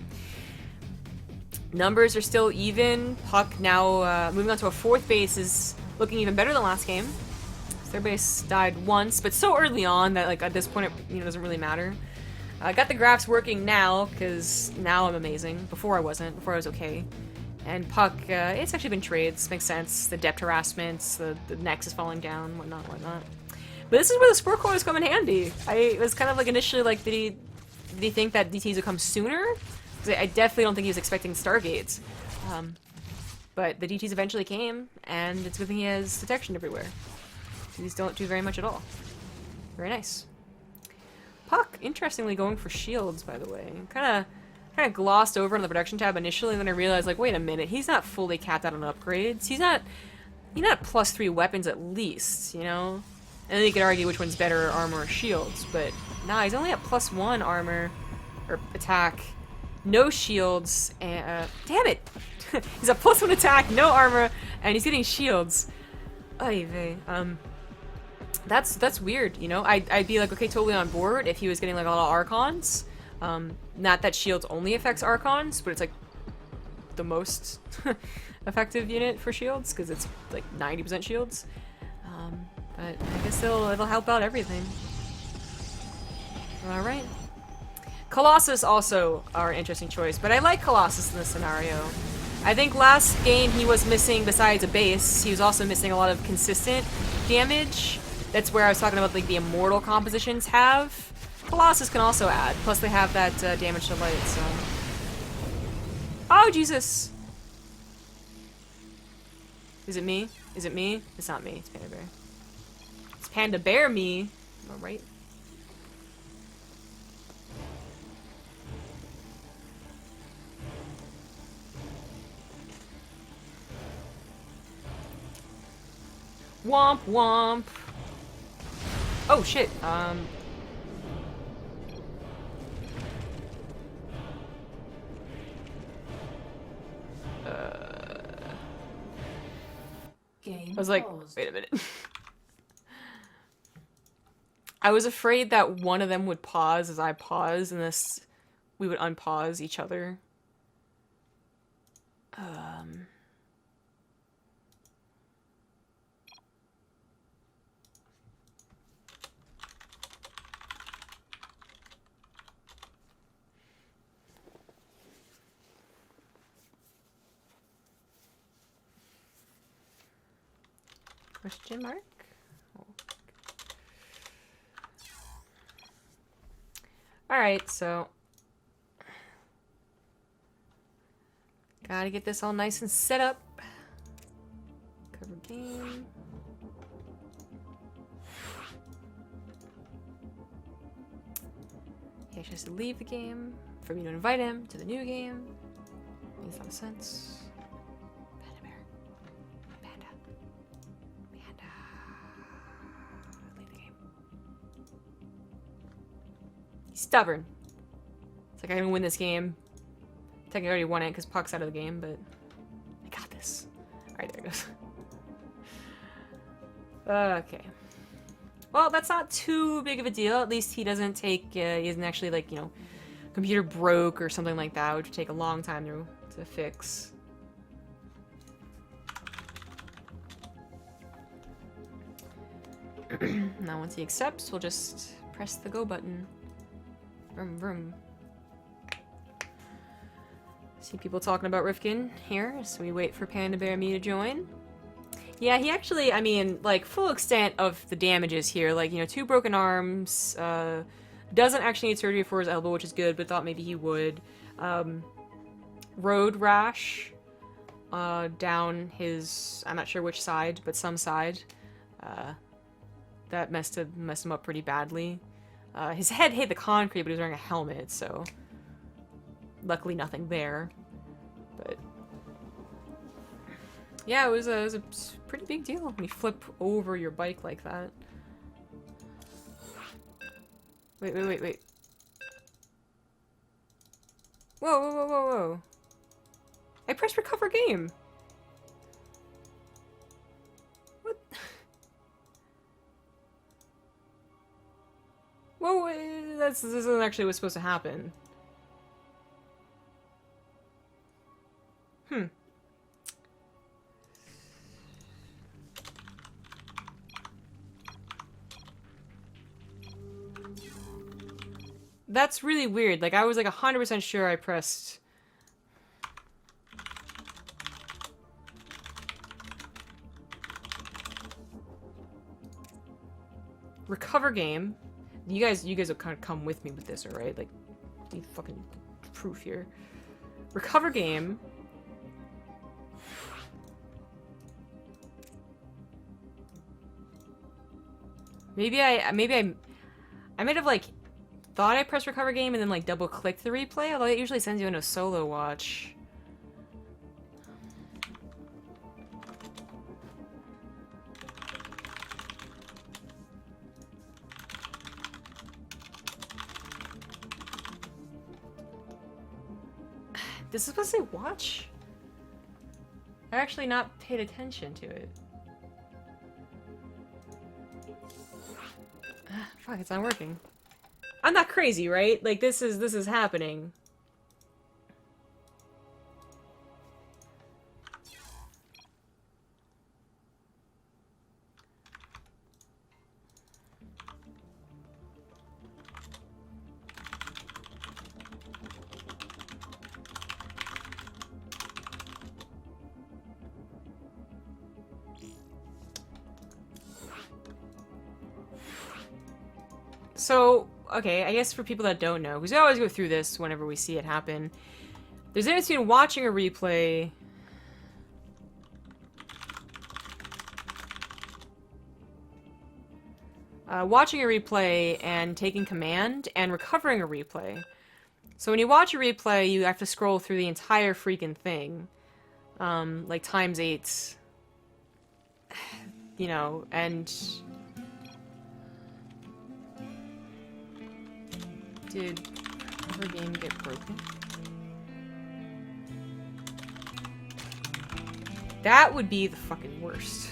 Numbers are still even. puCK now moving on to a 4th base is looking even better than last game. So their base died once, but so early on that like at this point it doesn't really matter. I got the graphs working now because now I'm amazing. Before I wasn't. Before I was okay. And puCK, it's actually been trades. Makes sense. The depth harassments, the Nex is falling down, whatnot, whatnot. But this is where the Spore Coilers come in handy. I was kind of like initially like, did he think that DTs would come sooner? I definitely don't think he was expecting Stargates. But the DTs eventually came, and it's good thing he has detection everywhere. These don't do very much at all. Very nice. puCK, interestingly, going for shields, by the way. Kind of glossed over on the production tab initially, and then I realized, like, wait a minute, he's not fully capped out on upgrades. He's not +3 weapons at least, you know? And then you could argue which one's better, armor or shields, but nah, he's only at +1 armor, or attack. No shields, and, damn it! He's a +1 attack, no armor, and he's getting shields. Oy vey. That's weird, you know? I'd be like, okay, totally on board if he was getting like a lot of Archons. Not that shields only affects Archons, but it's like the most effective unit for shields, because it's like 90% shields. But I guess it'll help out everything. Alright. Colossus also are an interesting choice, but I like Colossus in this scenario. I think last game he was missing, besides a base, he was also missing a lot of consistent damage. That's where I was talking about like the immortal compositions have. Colossus can also add, plus they have that damage to light, so... Oh, Jesus! Is it me? Is it me? It's not me, it's PandaBear. It's PandaBearMe. Am I right? Womp womp. Oh shit. I was like, wait a minute. I was afraid that one of them would pause as I pause, and this we would unpause each other. Question mark? Oh. Alright, so... Gotta get this all nice and set up. Cover game. He actually has to leave the game for me to invite him to the new game. Makes a lot of sense. Panda bear. Panda. Panda. Leave the game. He's stubborn. It's like I can win this game. Technically I already won it because puCK's out of the game, but I got this. Alright, there it goes. Okay. Well, that's not too big of a deal. At least he doesn't take, he isn't actually like, you know, computer broke or something like that, which would take a long time to fix. Now once he accepts, we'll just press the go button. Vroom vroom. See people talking about Rifkin here, so we wait for PandaBearMe to join. Yeah, he actually, I mean, like, full extent of the damages here. Like, you know, 2 broken arms, doesn't actually need surgery for his elbow, which is good, but thought maybe he would. Road rash, down his, I'm not sure which side, but some side. That messed him up pretty badly. His head hit the concrete, but he was wearing a helmet, so... Luckily nothing there, but yeah, it was a pretty big deal when you flip over your bike like that. Wait. Whoa. I pressed recover game. What? Whoa, this isn't actually what's supposed to happen. That's really weird. Like, I was like 100% sure I pressed... Recover game. You guys will kind of come with me with this, alright? Like, need fucking proof here. Recover game. Maybe I might have, like, thought I pressed recover game and then, like, double-clicked the replay, although it usually sends you into a solo watch. This is supposed to say watch? I actually not paid attention to it. Fuck, it's not working. I'm not crazy, right? Like, this is happening. So, okay, I guess for people that don't know, because we always go through this whenever we see it happen, there's a difference between watching a replay and taking command and recovering a replay. So when you watch a replay, you have to scroll through the entire freaking thing, like times 8, you know, and... Did her game get broken? That would be the fucking worst.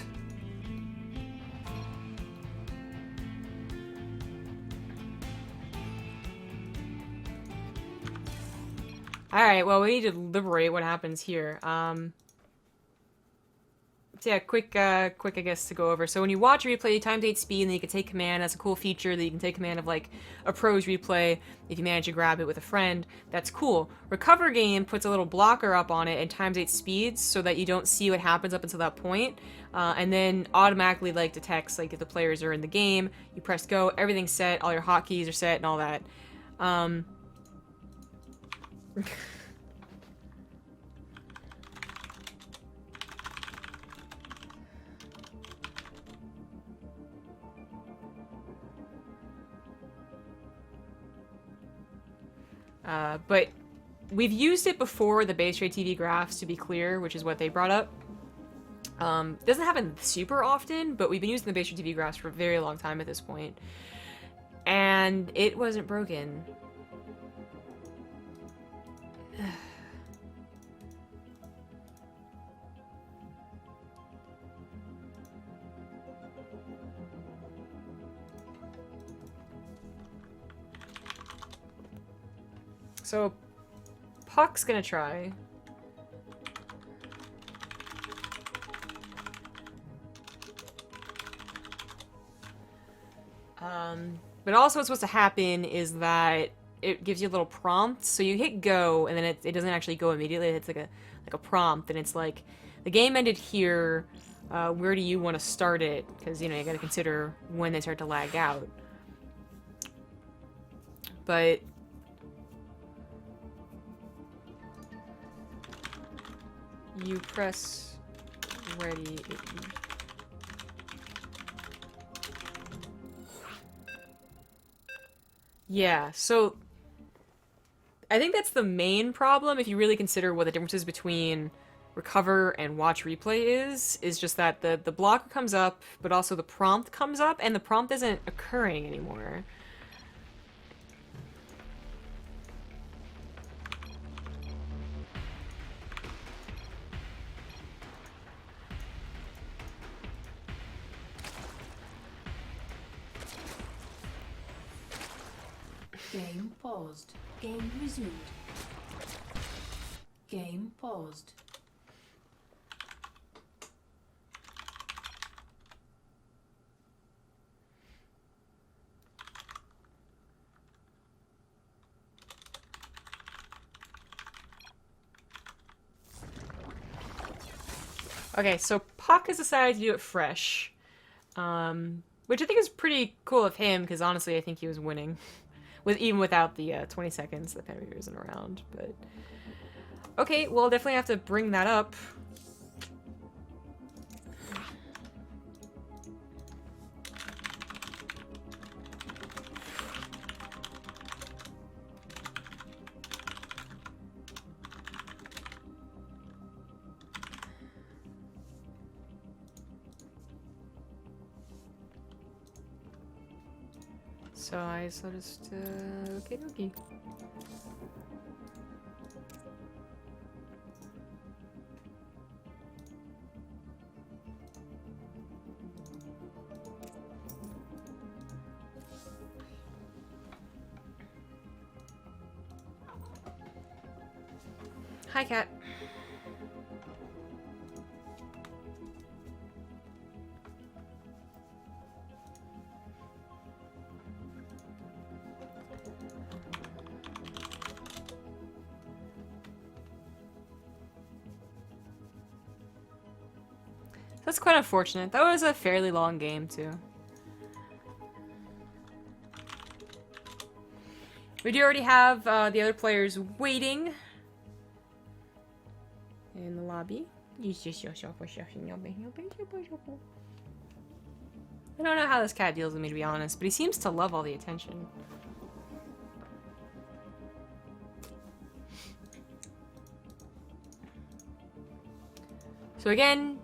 Alright, well, we need to liberate what happens here. So yeah, quick, I guess, to go over. So when you watch a replay, time, date, speed, and then you can take command. That's a cool feature that you can take command of, like, a pro's replay if you manage to grab it with a friend. That's cool. Recover game puts a little blocker up on it and time, date, speeds so that you don't see what happens up until that point. And then automatically, like, detects, like, if the players are in the game. You press go, everything's set, all your hotkeys are set, and all that. But we've used it before, the BaseTradeTV graphs, to be clear, which is what they brought up. It doesn't happen super often, but we've been using the BaseTradeTV graphs for a very long time at this point. And it wasn't broken. So, puCK's gonna try. But also what's supposed to happen is that it gives you a little prompt. So you hit go, and then it doesn't actually go immediately. It's like a prompt, and it's like, the game ended here. Where do you want to start it? Because, you know, you got to consider when they start to lag out. But you press ready. Yeah, so I think that's the main problem if you really consider what the differences between recover and watch replay is just that the blocker comes up, but also the prompt comes up, and the prompt isn't occurring anymore. Game paused. Game resumed. Game paused. Okay, so puCK has decided to do it fresh. Which I think is pretty cool of him, because honestly I think he was winning. Even without the 20 seconds that PandaBearMe isn't around, but... Okay, we'll definitely have to bring that up. So I just, okay dokie. Hi, cat. That's quite unfortunate. That was a fairly long game, too. We do already have the other players waiting in the lobby. I don't know how this cat deals with me, to be honest, but he seems to love all the attention. So again,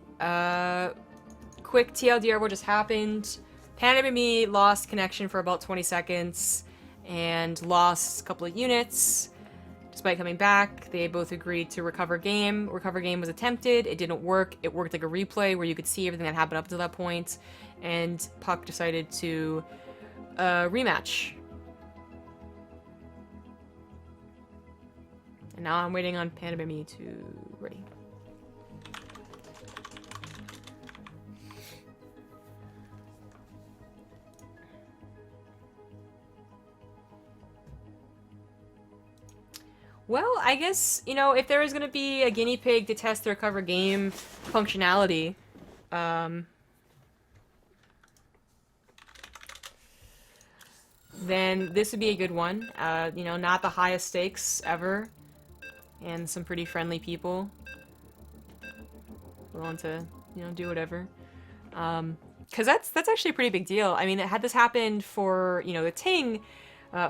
quick TLDR, what just happened. PandaBearMe lost connection for about 20 seconds and lost a couple of units. Despite coming back, they both agreed to recover game. Recover game was attempted. It didn't work. It worked like a replay where you could see everything that happened up until that point. And puCK decided to rematch. And now I'm waiting on PandaBearMe to ready. Well, I guess, you know, if there was going to be a guinea pig to test the recover game functionality, then this would be a good one. You know, not the highest stakes ever, and some pretty friendly people willing to, you know, do whatever. Because that's actually a pretty big deal. I mean, had this happened for, you know, the Ting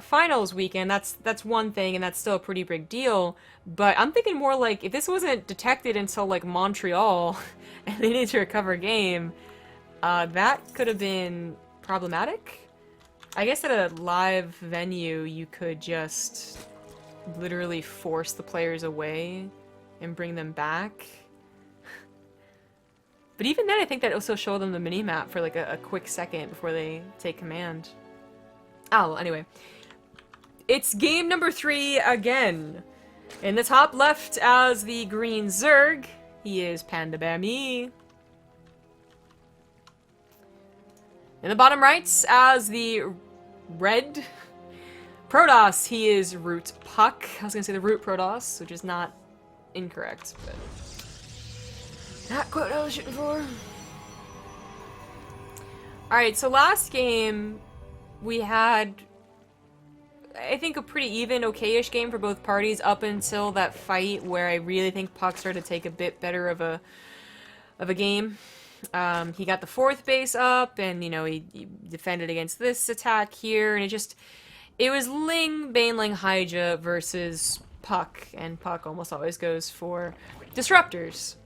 finals weekend, that's one thing, and that's still a pretty big deal. But I'm thinking more like, if this wasn't detected until, like, Montreal, and they needed to recover a game, that could have been problematic. I guess at a live venue, you could just literally force the players away and bring them back. But even then, I think that also show them the mini-map for like a quick second before they take command. Oh, well, anyway. It's game number 3 again. In the top left as the green Zerg, he is PandaBearMe. In the bottom right as the red Protoss, he is Root puCK. I was gonna say the Root Protoss, which is not incorrect, but not quite what I was shooting for. Alright, so last game we had, I think, a pretty even, okay-ish game for both parties up until that fight where I really think puCK started to take a bit better of a game. He got the 4th base up, and, you know, he defended against this attack here, and it was Ling, Baneling, Hyja versus puCK, and puCK almost always goes for disruptors.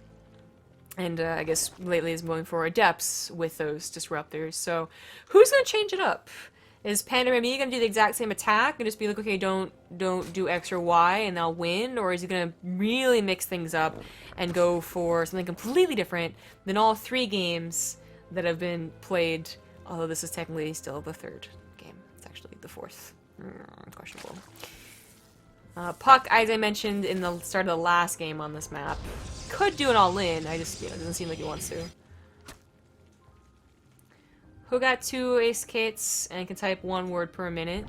And I guess lately is going for adepts with those disruptors. So who's going to change it up? Is PandaBearMe going to do the exact same attack and just be like, okay, don't do X or Y and they'll win? Or is he going to really mix things up and go for something completely different than all 3 games that have been played? Although this is technically still the 3rd game. It's actually the 4th. Questionable. puCK, as I mentioned in the start of the last game on this map, could do an all-in. I just, you know, it doesn't seem like he wants to. Who got 2 ace kits and can type 1 word per minute?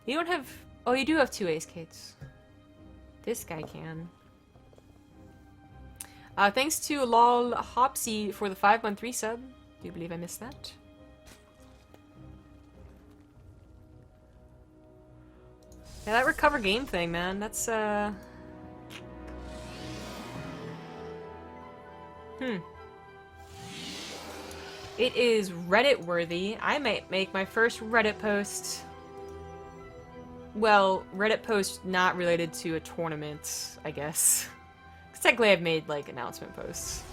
You don't have... Oh, you do have 2 ace kits. This guy can. Thanks to lol Hopsy for the 5-month resub. Do you believe I missed that? Yeah, that recover game thing, man. That's, It is Reddit worthy. I might make my first Reddit post. Well, Reddit post not related to a tournament, I guess. Because technically I've made, like, announcement posts.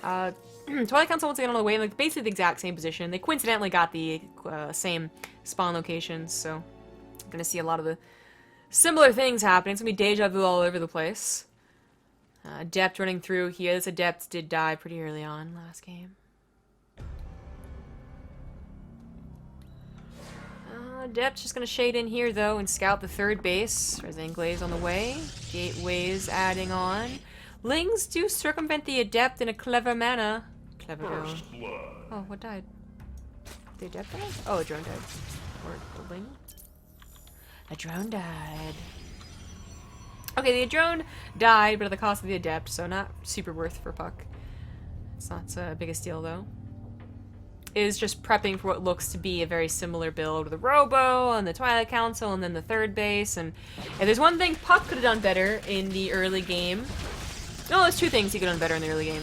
Twilight Council once again on the way, like basically the exact same position. They coincidentally got the same spawn locations, so I'm gonna see a lot of the similar things happening. It's gonna be deja vu all over the place. Adept running through here. This Adept did die pretty early on last game. Adept's just gonna shade in here though and scout the 3rd base. Resident Glaze on the way. Gateways adding on. Lings do circumvent the Adept in a clever manner. Clever go. Oh, what died? The Adept died? Oh, a drone died. Or a Ling? A drone died. Okay, the drone died, but at the cost of the Adept, so not super worth for puCK. It's not the biggest deal, though. Is just prepping for what looks to be a very similar build with the Robo and the Twilight Council and then the 3rd base. And if there's one thing puCK could have done better in the early game. No, there's 2 things he could have done better in the early game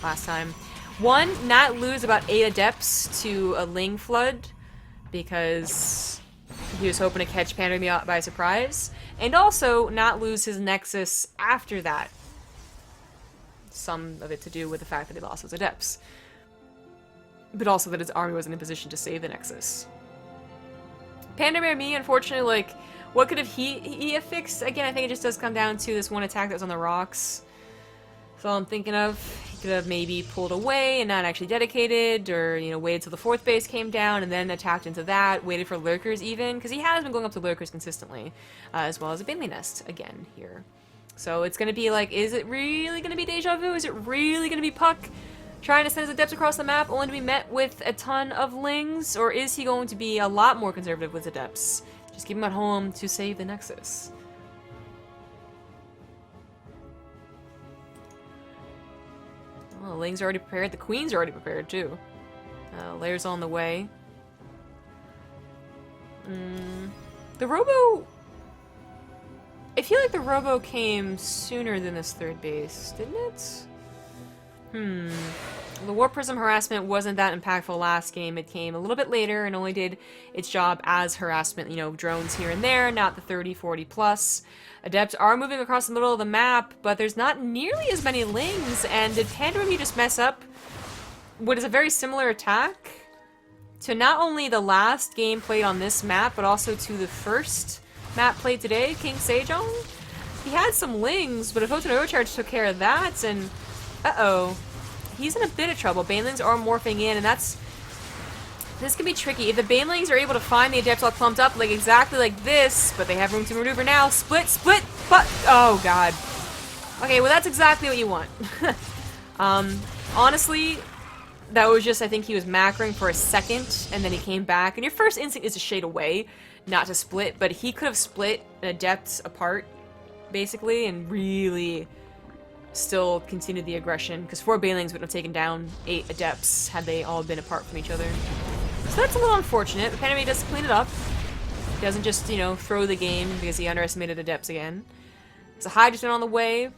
last time. 1, not lose about 8 Adepts to a Ling Flood, because he was hoping to catch PandaBearMe by surprise. And also, not lose his Nexus after that. Some of it to do with the fact that he lost his Adepts. But also that his army wasn't in position to save the Nexus. PandaBearMe, unfortunately, like, what could have he have fixed? Again, I think it just does come down to this one attack that was on the rocks. That's all I'm thinking of. He could have maybe pulled away and not actually dedicated, or, you know, waited till the 4th base came down and then attacked into that, waited for lurkers even, because he has been going up to lurkers consistently, as well as a Binley Nest again here. So it's going to be like, is it really going to be deja vu? Is it really going to be puCK trying to send his adepts across the map only to be met with a ton of lings? Or is he going to be a lot more conservative with adepts? Just keep him at home to save the Nexus. Well, the lings are already prepared. The queen's are already prepared too. Layers on the way. The Robo... I feel like the Robo came sooner than this third base, didn't it? The Warp Prism harassment wasn't that impactful last game. It came a little bit later and only did its job as harassment, you know, drones here and there, not the 30, 40 plus. Adepts are moving across the middle of the map, but there's not nearly as many lings, and did PandaBearMe just mess up what is a very similar attack to not only the last game played on this map, but also to the first map played today, King Sejong? He had some lings, but a Photon Overcharge took care of that, and uh-oh. He's in a bit of trouble. Banelings are morphing in, and this can be tricky. If the Banelings are able to find the Adepts all clumped up, like exactly like this, but they have room to maneuver now. Split, split, but oh god. Okay, well that's exactly what you want. Honestly, that was just, I think he was macroing for a second, and then he came back. And your first instinct is to shade away, not to split, but he could have split an Adepts apart, basically, and really still continued the aggression, because 4 Banelings would have taken down 8 Adepts had they all been apart from each other. So that's a little unfortunate, but PandaBearMe does clean it up. He doesn't just, you know, throw the game because he underestimated Adepts again. There's a Hydrogen on the way.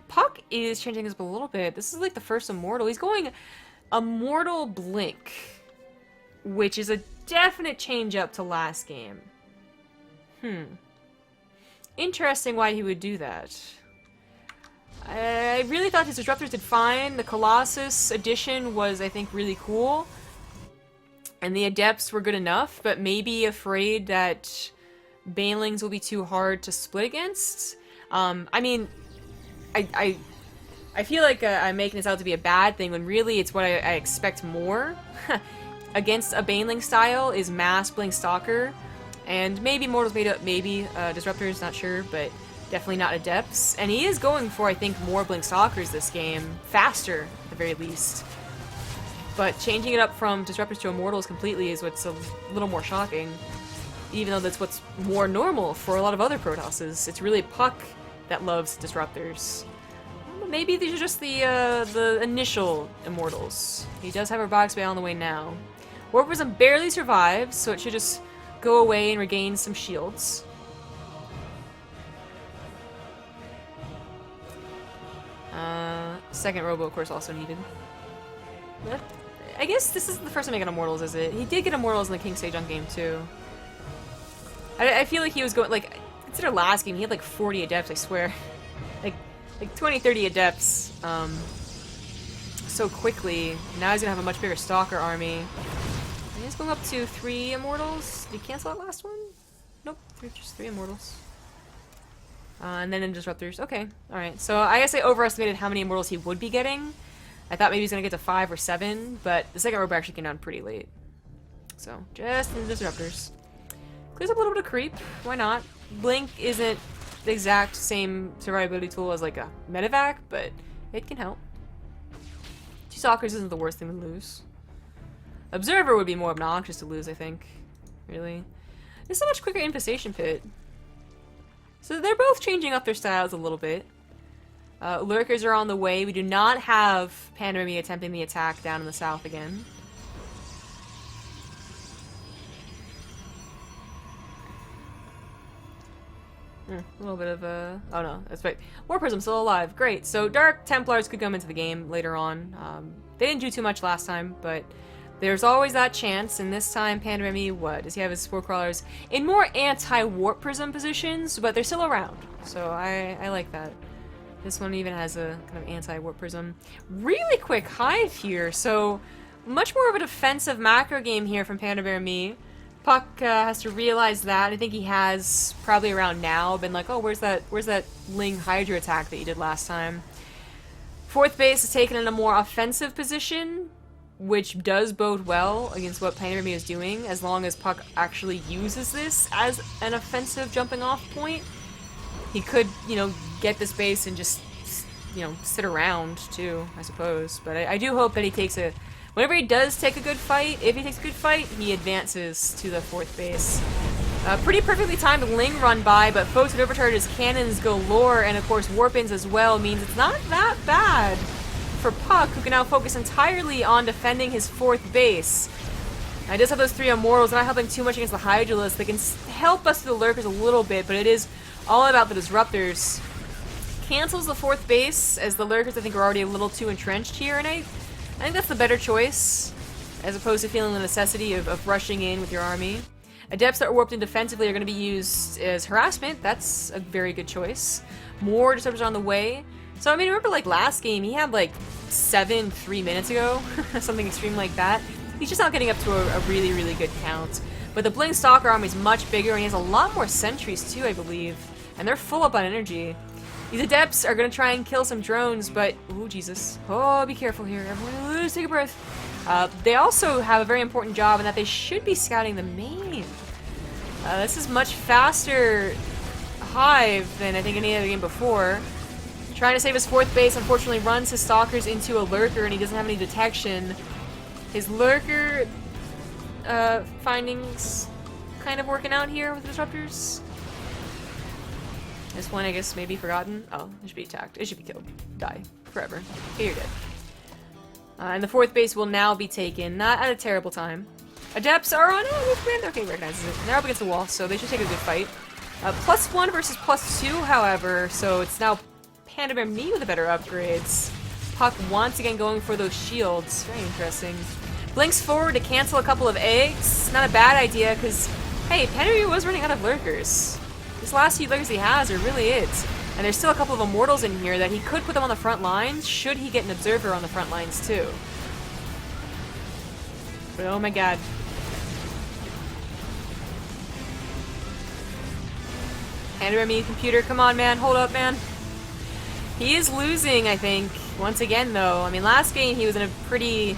puCK is changing this up a little bit. This is like the first Immortal. He's going Immortal Blink, which is a definite change up to last game. Interesting why he would do that. I really thought his Disruptors did fine. The Colossus edition was, I think, really cool. And the Adepts were good enough, but maybe afraid that Banelings will be too hard to split against. I mean, I feel like I'm making this out to be a bad thing, when really it's what I expect more. Against a Baneling style is Mass Blink Stalker. And maybe Mortals made up, maybe Disruptors, not sure, but definitely not Adepts. And he is going for, I think, more Blink Stalkers this game. Faster, at the very least. But changing it up from Disruptors to Immortals completely is what's a little more shocking. Even though that's what's more normal for a lot of other Protosses. It's really puCK that loves Disruptors. Maybe these are just the initial Immortals. He does have Robotics Bay on the way now. Warp Prism barely survives, so it should just go away and regain some shields. Second Robo, of course, also needed. But I guess this isn't the first time he got Immortals, is it? He did get Immortals in the King Sejong game, too. I feel like he was going, like, consider last game, he had like 40 Adepts, I swear. like 20, 30 Adepts, so quickly. Now he's gonna have a much bigger Stalker army. And he's going up to 3 Immortals. Did he cancel that last one? Nope, just 3 Immortals. And then in Disruptors. Okay, alright. So I guess I overestimated how many Immortals he would be getting. I thought maybe he was going to get to 5 or 7, but the second Robo actually came down pretty late. So, just in the Disruptors. Clears up a little bit of creep. Why not? Blink isn't the exact same survivability tool as like a Medevac, but it can help. 2 Stalkers isn't the worst thing to lose. Observer would be more obnoxious to lose, I think. Really. It's a much quicker Infestation Pit. So they're both changing up their styles a little bit. Lurkers are on the way. We do not have PandaBearMe attempting the attack down in the south again. A little bit of a... Oh no, that's right. Warp Prism still alive. Great. So Dark Templars could come into the game later on. They didn't do too much last time, but there's always that chance. And this time, PandaBearMe, what? Does he have his Spore Crawlers in more anti-Warp Prism positions? But they're still around. So I like that. This one even has a kind of anti-Warp Prism. Really quick Hive here. So much more of a defensive macro game here from PandaBearMe. puCK has to realize that. I think he has probably around now been like, oh, where's that Ling Hydra attack that you did last time? 4th base is taken in a more offensive position, which does bode well against what PandaBearMe is doing, as long as puCK actually uses this as an offensive jumping off point. He could, you know, get this base and just you know, sit around too, I suppose. But I do hope that he takes a... Whenever he does take a good fight, if he takes a good fight, he advances to the 4th base. Pretty perfectly timed Ling run by, but folks with overcharges cannons galore, and of course warp-ins as well, means it's not that bad for puCK, who can now focus entirely on defending his 4th base. I just have those 3 Immortals, not helping too much against the Hydralisks. They can help us through the Lurkers a little bit, but it is all about the Disruptors. Cancels the 4th base, as the Lurkers I think are already a little too entrenched here, and I think that's the better choice, as opposed to feeling the necessity of rushing in with your army. Adepts that are warped in defensively are going to be used as harassment. That's a very good choice. More Disruptors on the way. So, I mean, remember, like, last game, he had, like, 7 3 minutes ago? Something extreme like that. He's just not getting up to a really, really good count. But the Bling Stalker army is much bigger, and he has a lot more sentries, too, I believe. And they're full up on energy. These Adepts are going to try and kill some drones, but... Ooh, Jesus. Oh, be careful here. Everyone, take a breath. They also have a very important job in that they should be scouting the main. This is much faster Hive than I think any other game before. Trying to save his 4th base, unfortunately runs his Stalkers into a Lurker and he doesn't have any detection. His Lurker findings kind of working out here with the Disruptors. This one, I guess, may be forgotten. Oh, it should be attacked. It should be killed. Die. Forever. Okay, you're dead. And the 4th base will now be taken, not at a terrible time. Adepts are on it! Okay, recognizes it. They're up against the wall, so they should take a good fight. +1 versus +2, however, so it's now PandaBearMe with the better upgrades. puCK once again going for those shields. Very interesting. Blinks forward to cancel a couple of eggs. Not a bad idea, because, hey, PandaBearMe was running out of Lurkers. These last few Lurkers he has are really it. And there's still a couple of Immortals in here that he could put them on the front lines, should he get an Observer on the front lines, too. But oh my god. PandaBearMe computer, come on, man. Hold up, man. He is losing, I think, once again, though. I mean, last game he was in a pretty...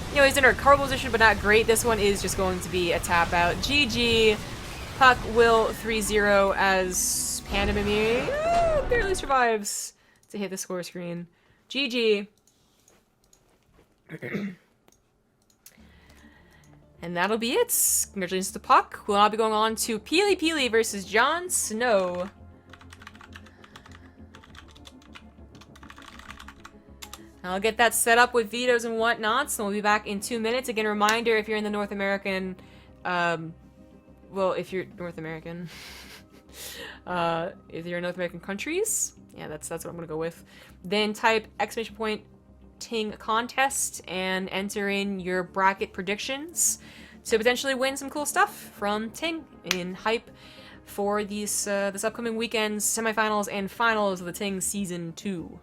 You know, he's in a recoverable position, but not great. This one is just going to be a tap out. GG. puCK will 3-0 as PandaBearMe barely survives to hit the score screen. GG. And that'll be it. Congratulations to puCK. We'll now be going on to Peely versus Jon Snow. I'll get that set up with vetoes and whatnot, so we'll be back in 2 minutes. Again, reminder, if you're in the North American, well, if you're North American, if you're in North American countries, yeah, that's what I'm gonna go with. Then type !Ting contest and enter in your bracket predictions to potentially win some cool stuff from Ting in hype for these this upcoming weekend's semifinals and finals of the Ting Season 2.